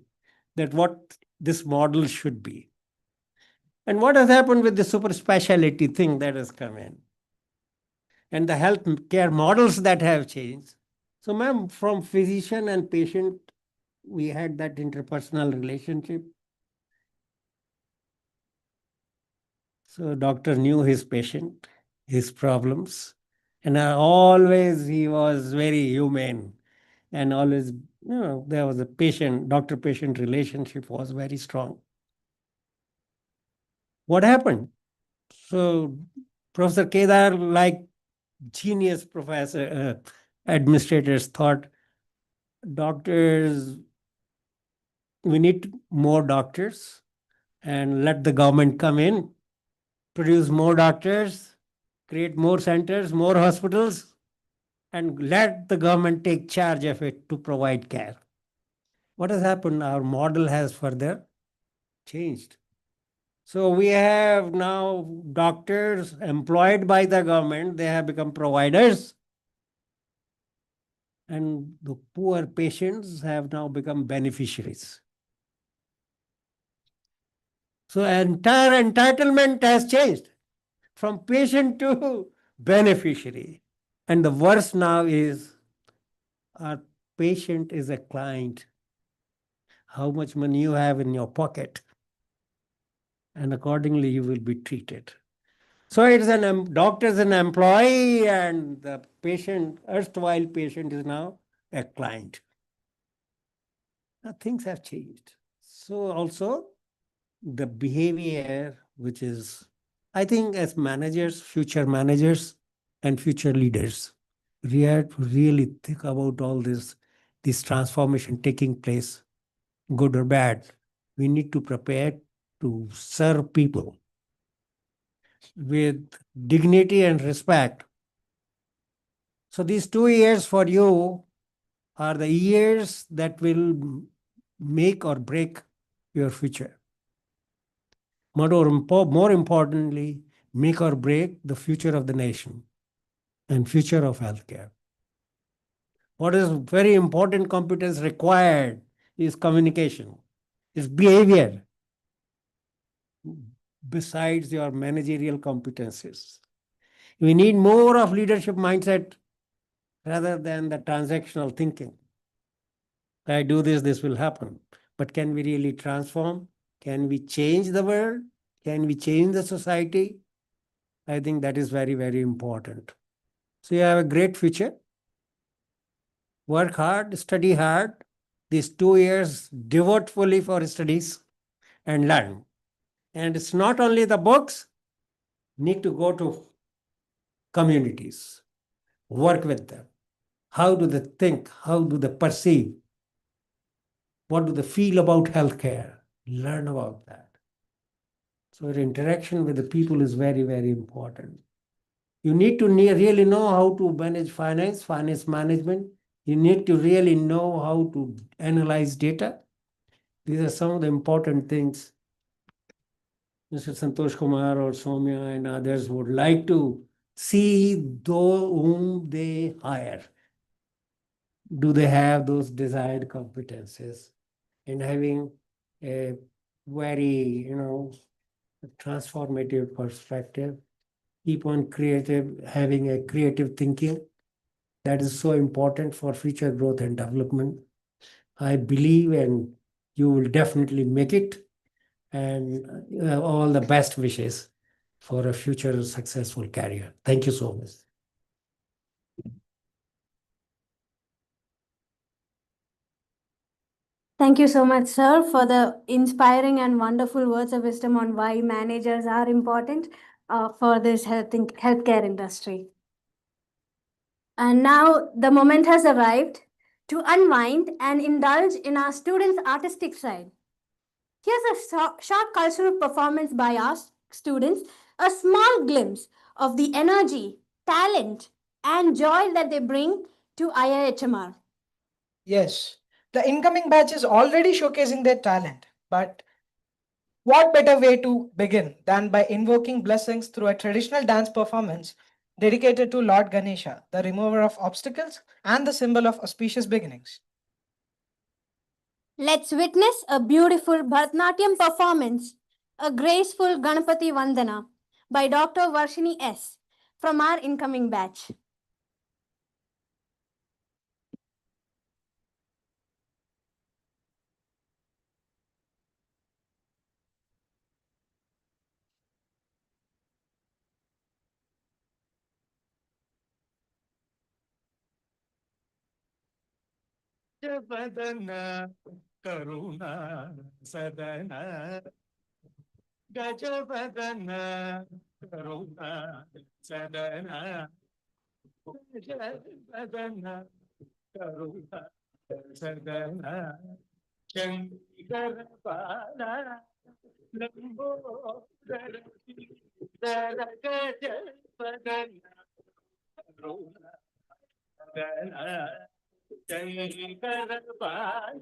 that what this model should be. And what has happened with the super specialty thing that has come in? And the health care models that have changed. So ma'am, from physician and patient, we had that interpersonal relationship. So doctor knew his patient, his problems, and always he was very humane, and always, there was a doctor-patient relationship was very strong. What happened? So Professor Kedar, like genius professor, administrators thought, doctors, we need more doctors and let the government come in, produce more doctors, create more centers, more hospitals, and let the government take charge of it to provide care. What has happened? Our model has further changed. So we have now doctors employed by the government, they have become providers. And the poor patients have now become beneficiaries. So entire entitlement has changed from patient to beneficiary. And the worst now is our patient is a client. How much money you have in your pocket, and accordingly you will be treated. So it's doctor is an employee and the patient, erstwhile patient, is now a client. Now things have changed. So also the behavior, which is, I think as managers, future managers and future leaders, we have to really think about all this transformation taking place, good or bad. We need to prepare to serve people with dignity and respect. So these 2 years for you are the years that will make or break your future. More importantly, make or break the future of the nation and future of healthcare. What is very important competence required is communication, is behavior, besides your managerial competencies. We need more of leadership mindset rather than the transactional thinking. I do this, this will happen. But can we really transform? Can we change the world? Can we change the society? I think that is very, very important. So you have a great future. Work hard, study hard. These 2 years, devote fully for studies and learn. And it's not only the books, need to go to communities, work with them. How do they think? How do they perceive? What do they feel about healthcare? Learn about that. So your interaction with the people is very, very important. You need to really know how to manage finance management. You need to really know how to analyze data. These are some of the important things Mr. Santosh Kumar or Soumya and others would like to see those whom they hire. Do they have those desired competences? And having a very, transformative perspective, keep on having a creative thinking. That is so important for future growth and development. I believe, and you will definitely make it. And all the best wishes for a future successful career. Thank you so much. Thank you so much, sir, for the inspiring and wonderful words of wisdom on why managers are important for this healthcare industry. And now the moment has arrived to unwind and indulge in our students' artistic side. Here's a short cultural performance by our students, a small glimpse of the energy, talent, and joy that they bring to IIHMR. Yes, the incoming batch is already showcasing their talent, but what better way to begin than by invoking blessings through a traditional dance performance dedicated to Lord Ganesha, the remover of obstacles and the symbol of auspicious beginnings. Let's witness a beautiful Bharatanatyam performance, a graceful Ganapati Vandana by Dr. Varshini S. from our incoming batch. Gajabadana Karuna Sadana Gajabadana Karuna Sadana Gajabadana Karuna Sadana Chandigarapala Lambodara Dara Gajabadana Karuna Sadana Chandigarapala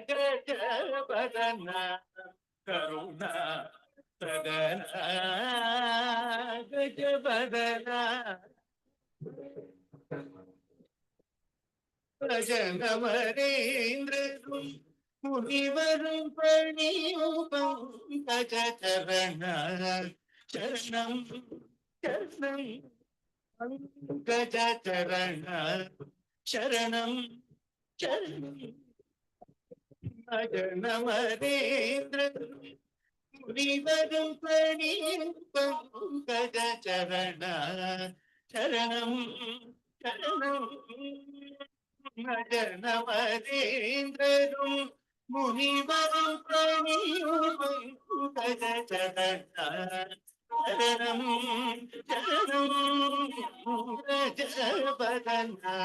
Gajabadana Karuna Sadana Gajabadana Bhajanamarendrarum Munivarum Praniyupam Gajatarana Charanam Charanam Gajatarana Charanam Charanam Bhajanamarendrarum Munivarum Praniyupam Gajatarana Charanam Charanam Bhajanamarendrarum Munivarum Praniyupam Gajatarana Charanam Charanam Gajabadana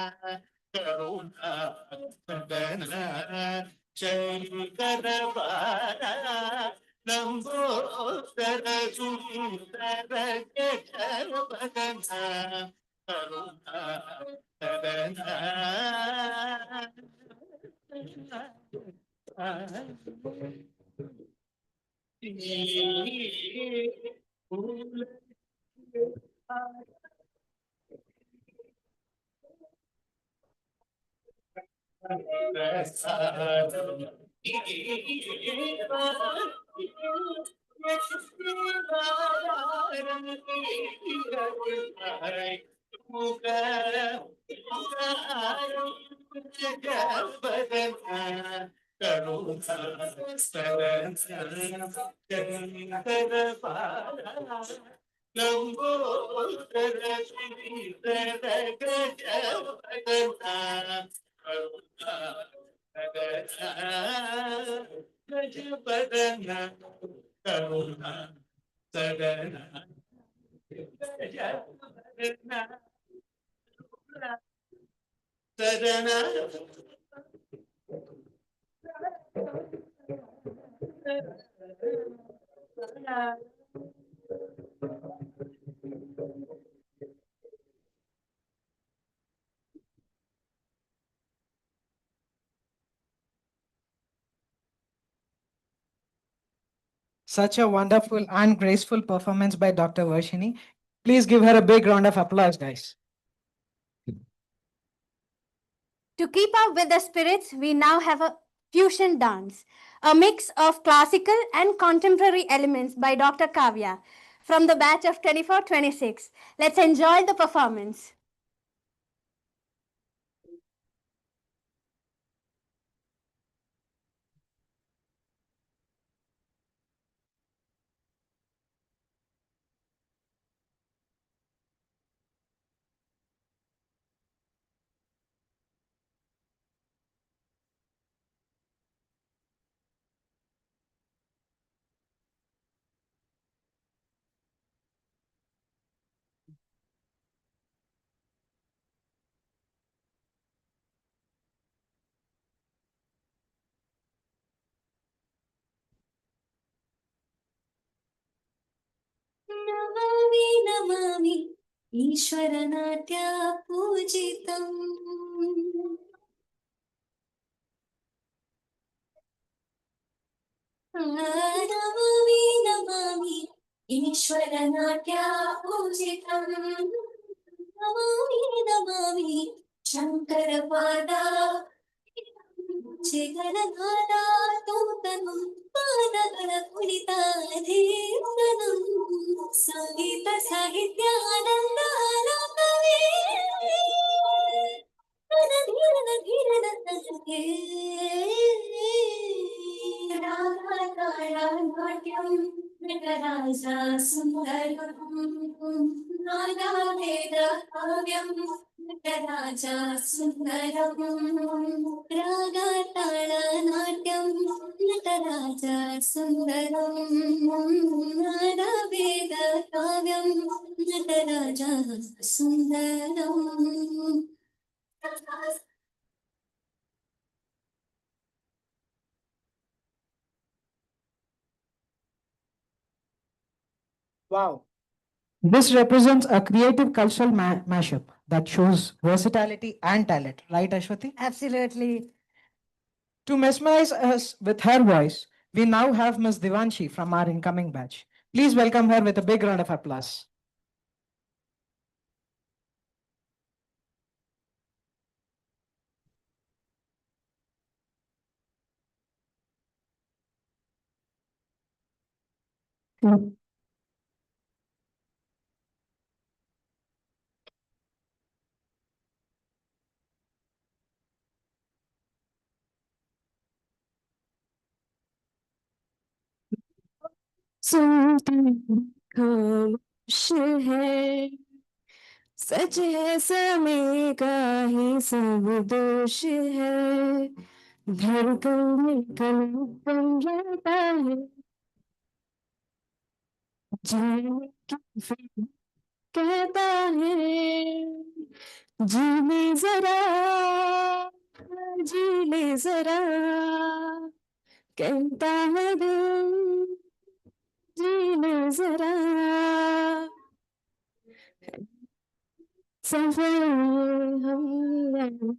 Such a wonderful and graceful performance by Dr. Varshini. Please give her a big round of applause, guys. To keep up with the spirits, we now have a fusion dance, a mix of classical and contemporary elements by Dr. Kavya from the batch of 24-26. Let's enjoy the performance. Namami Namami ईश्वरनाट्य पूजितम् Namami Namami ईश्वरनाट्य पूजितम् Namami Namami शङ्करपादा Jagannatha तूतनं पादकर कुलिताधीर्तनं संगीत साहित्यानन्द आलापने रागाताळनाट्यं नटराजा सुन्दरं नागावेदकाव्यं नटराजा सुन्दरं रागाताळनाट्यं नटराजा सुन्दरं नागावेदकाव्यं नटराजा सुन्दरम् Wow. This represents a creative cultural mashup that shows versatility and talent, right, Ashwati? Absolutely. To mesmerize us with her voice, we now have Ms. Divanshi from our incoming batch. Please welcome her with a big round of applause. खामोश है सच है समय का ही सब दोष है धड़कन में कलम रहता है जाने की कहता है जीने जरा ले जरा कहता है दिल जी ले जरा सफर हम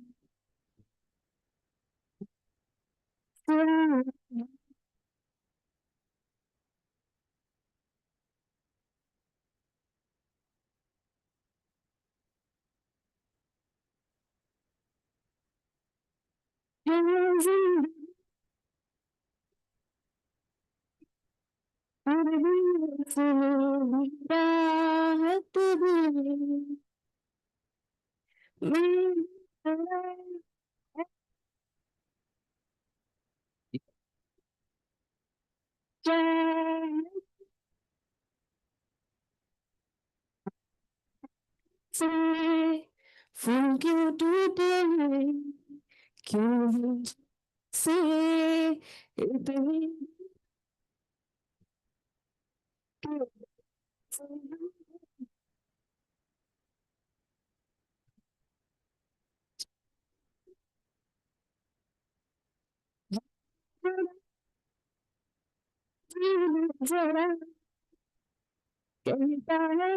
राहत भी से फूल क्यों टूटे क्यों से इतनी जरा कहता है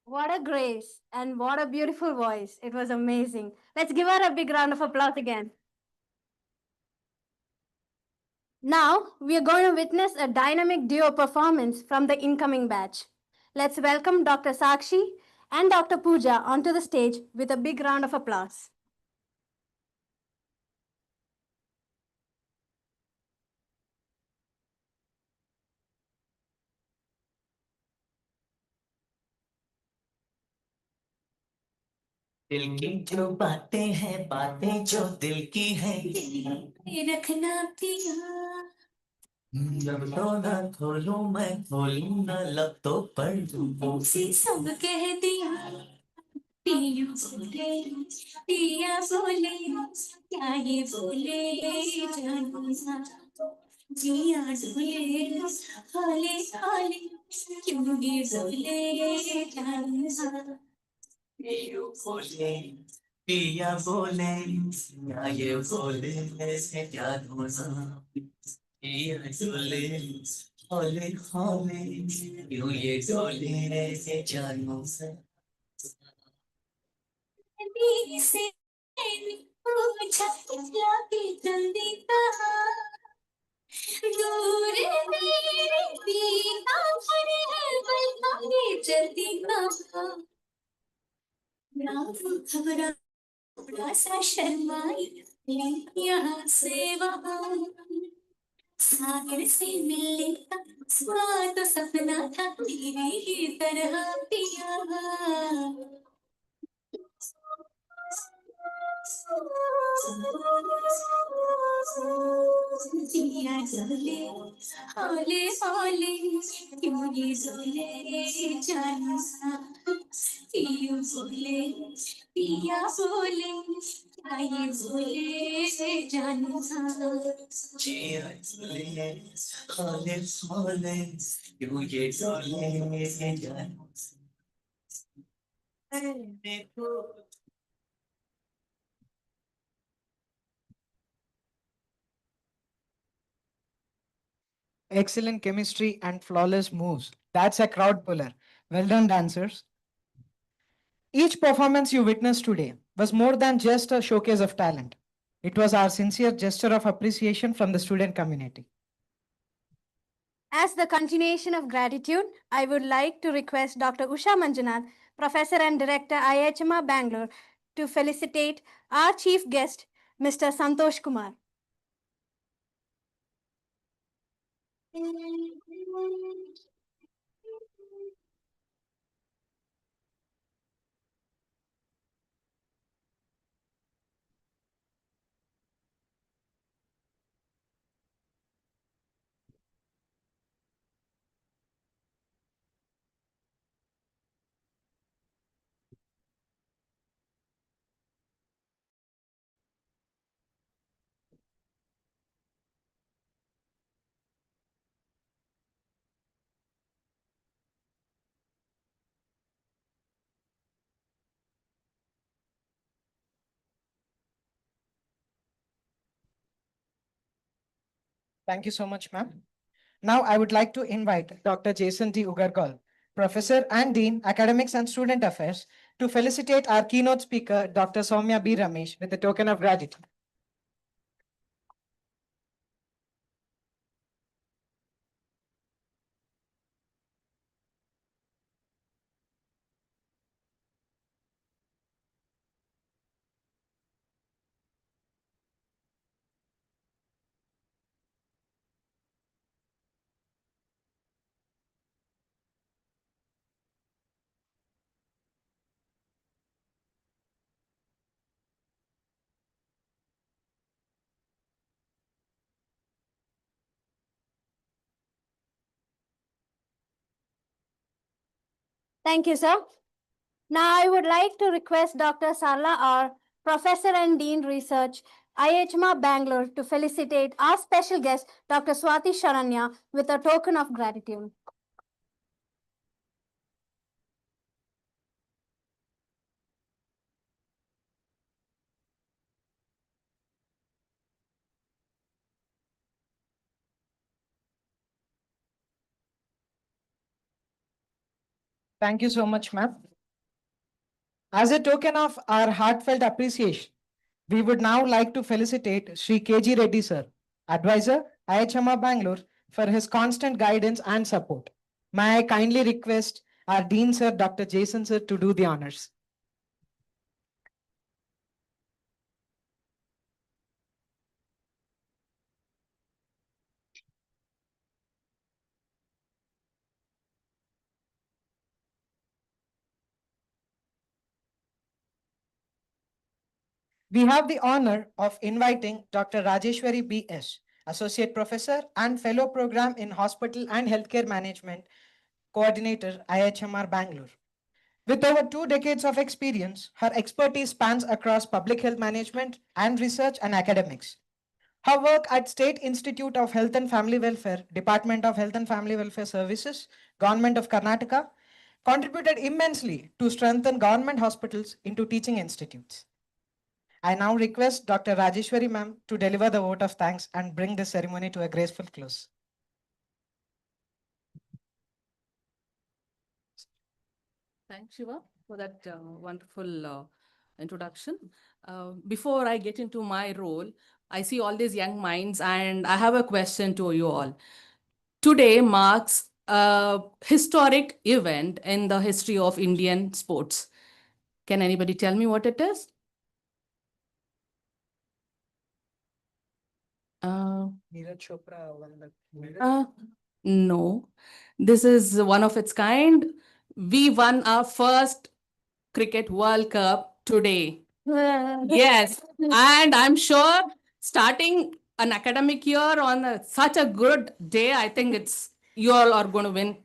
What a grace and what a beautiful voice. It was amazing. Let's give her a big round of applause again. Now, we are going to witness a dynamic duo performance from the incoming batch. Let's welcome Dr. Sakshi and Dr. Pooja onto the stage with a big round of applause. दिल की जो बातें हैं बातें जो दिल की हैं रखना पिया जब तो ना खोलूं मैं खोलूं ना लब तो पढ़ दूं उसी सब कह दिया पिया बोले पिया बोले क्या ये बोले जानू ना जिया डोले हाले हाले क्यों ये बोले जानू ना पिया बोले पिया बोले या ये बोले ऐसे क्या धोना पिया डोले होले होले क्यों ये डोले ऐसे जानू सा से पूछा लगी जल्दी कहा दूर मेरे पीता भरे है बलकाने जल्दी कहा ना घबरा थोड़ा सा शर्माई यहाँ से वहाँ सागर से मिलने का स्वाद सपना था तेरे ही तरह पिया जिया डोले होले होले क्यों ये डोले जानू सा पिया बोले पिया बोले क्या ये बोले जानू सा जिया डोले होले होले क्यों ये डोले जानू सा देखो Excellent chemistry and flawless moves. That's a crowd puller. Well done, dancers. Each performance you witnessed today was more than just a showcase of talent. It was our sincere gesture of appreciation from the student community. As the continuation of gratitude, I would like to request Dr. Usha Manjunath, Professor and Director, IIHMR Bangalore, to felicitate our chief guest, Mr. Santosh Kumar. Thank you so much, ma'am. Now I would like to invite Dr. Jason D. Ugarkar, Professor and Dean, Academics and Student Affairs, to felicitate our keynote speaker, Dr. Soumya B. Ramesh, with a token of gratitude. Thank you, sir. Now I would like to request Dr. Sarla R., Professor and Dean Research, IIHMR Bangalore, to felicitate our special guest, Dr. Swati Sharanya, with a token of gratitude. Thank you so much, ma'am. As a token of our heartfelt appreciation, we would now like to felicitate Sri KG Reddy sir, advisor, IIHMR Bangalore, for his constant guidance and support. May I kindly request our Dean sir, Dr. Jason sir, to do the honors. We have the honor of inviting Dr. Rajeshwari B.S., Associate Professor and Fellow Program in Hospital and Healthcare Management, Coordinator, IIHMR Bangalore. With over 2 decades of experience, her expertise spans across public health management and research and academics. Her work at State Institute of Health and Family Welfare, Department of Health and Family Welfare Services, Government of Karnataka, contributed immensely to strengthen government hospitals into teaching institutes. I now request Dr. Rajeshwari ma'am to deliver the vote of thanks and bring the ceremony to a graceful close. Thanks, Shiva, for that wonderful introduction. Before I get into my role, I see all these young minds, and I have a question to you all. Today marks a historic event in the history of Indian sports. Can anybody tell me what it is? Neeraj Chopra won the No, this is one of its kind. We won our first Cricket World Cup today. Yes, and I'm sure starting an academic year on such a good day, I think it's you all are going to win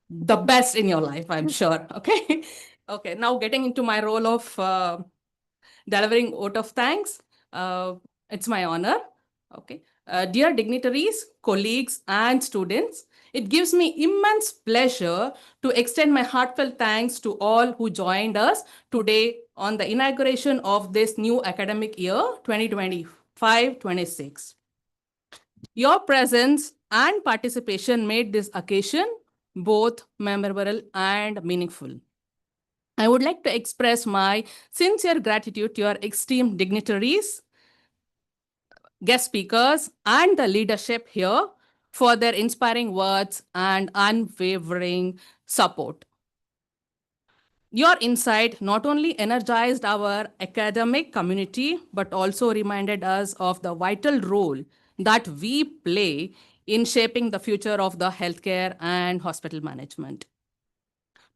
the best in your life, I'm sure. Okay. Okay. Now getting into my role of delivering vote of thanks. It's my honor. Okay. Dear dignitaries, colleagues, and students, it gives me immense pleasure to extend my heartfelt thanks to all who joined us today on the inauguration of this new academic year 2025-26. Your presence and participation made this occasion both memorable and meaningful. I would like to express my sincere gratitude to your esteemed dignitaries, guest speakers, and the leadership here for their inspiring words and unwavering support. Your insight not only energized our academic community, but also reminded us of the vital role that we play in shaping the future of the healthcare and hospital management.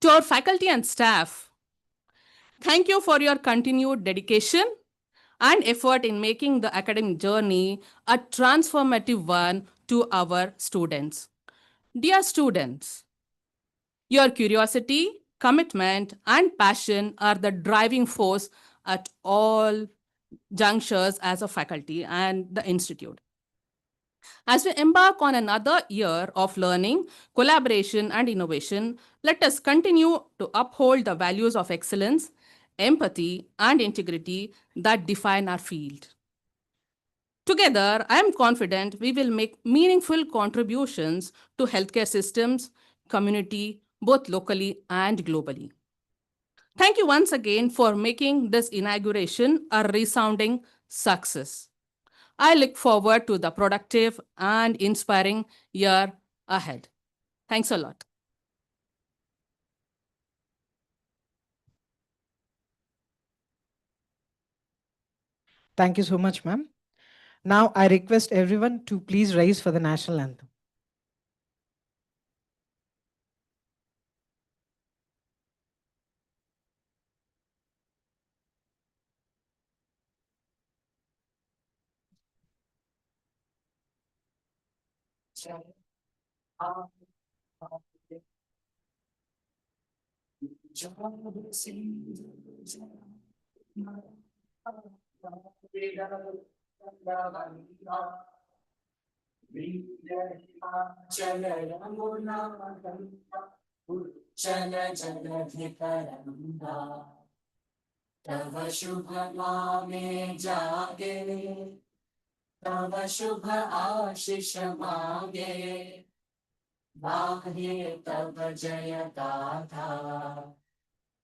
To our faculty and staff, thank you for your continued dedication and effort in making the academic journey a transformative one to our students. Dear students, your curiosity, commitment, and passion are the driving force at all junctures as a faculty and the institute. As we embark on another year of learning, collaboration, and innovation, let us continue to uphold the values of excellence, empathy, and integrity that define our field. Together, I am confident we will make meaningful contributions to healthcare systems, community, both locally and globally. Thank you once again for making this inauguration a resounding success. I look forward to the productive and inspiring year ahead. Thanks a lot. Thank you so much, ma'am. Now I request everyone to please rise for the national anthem. तव शुभ नामे जागे तव शुभ आशीष मांगे गाहे तव जय गाथा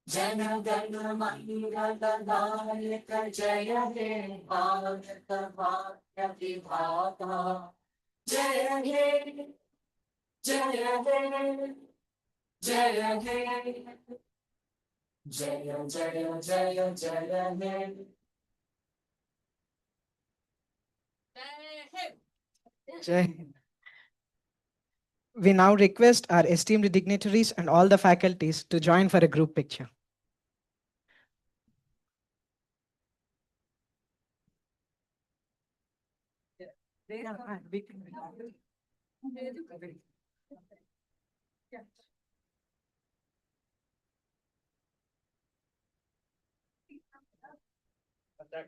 जन गण मंगल दायक जय हे भारत भाग्य विधाता जय हे जय हे जय हे जय जय जय जय हे Jai Hind. We now request our esteemed dignitaries and all the faculties to join for a group picture. That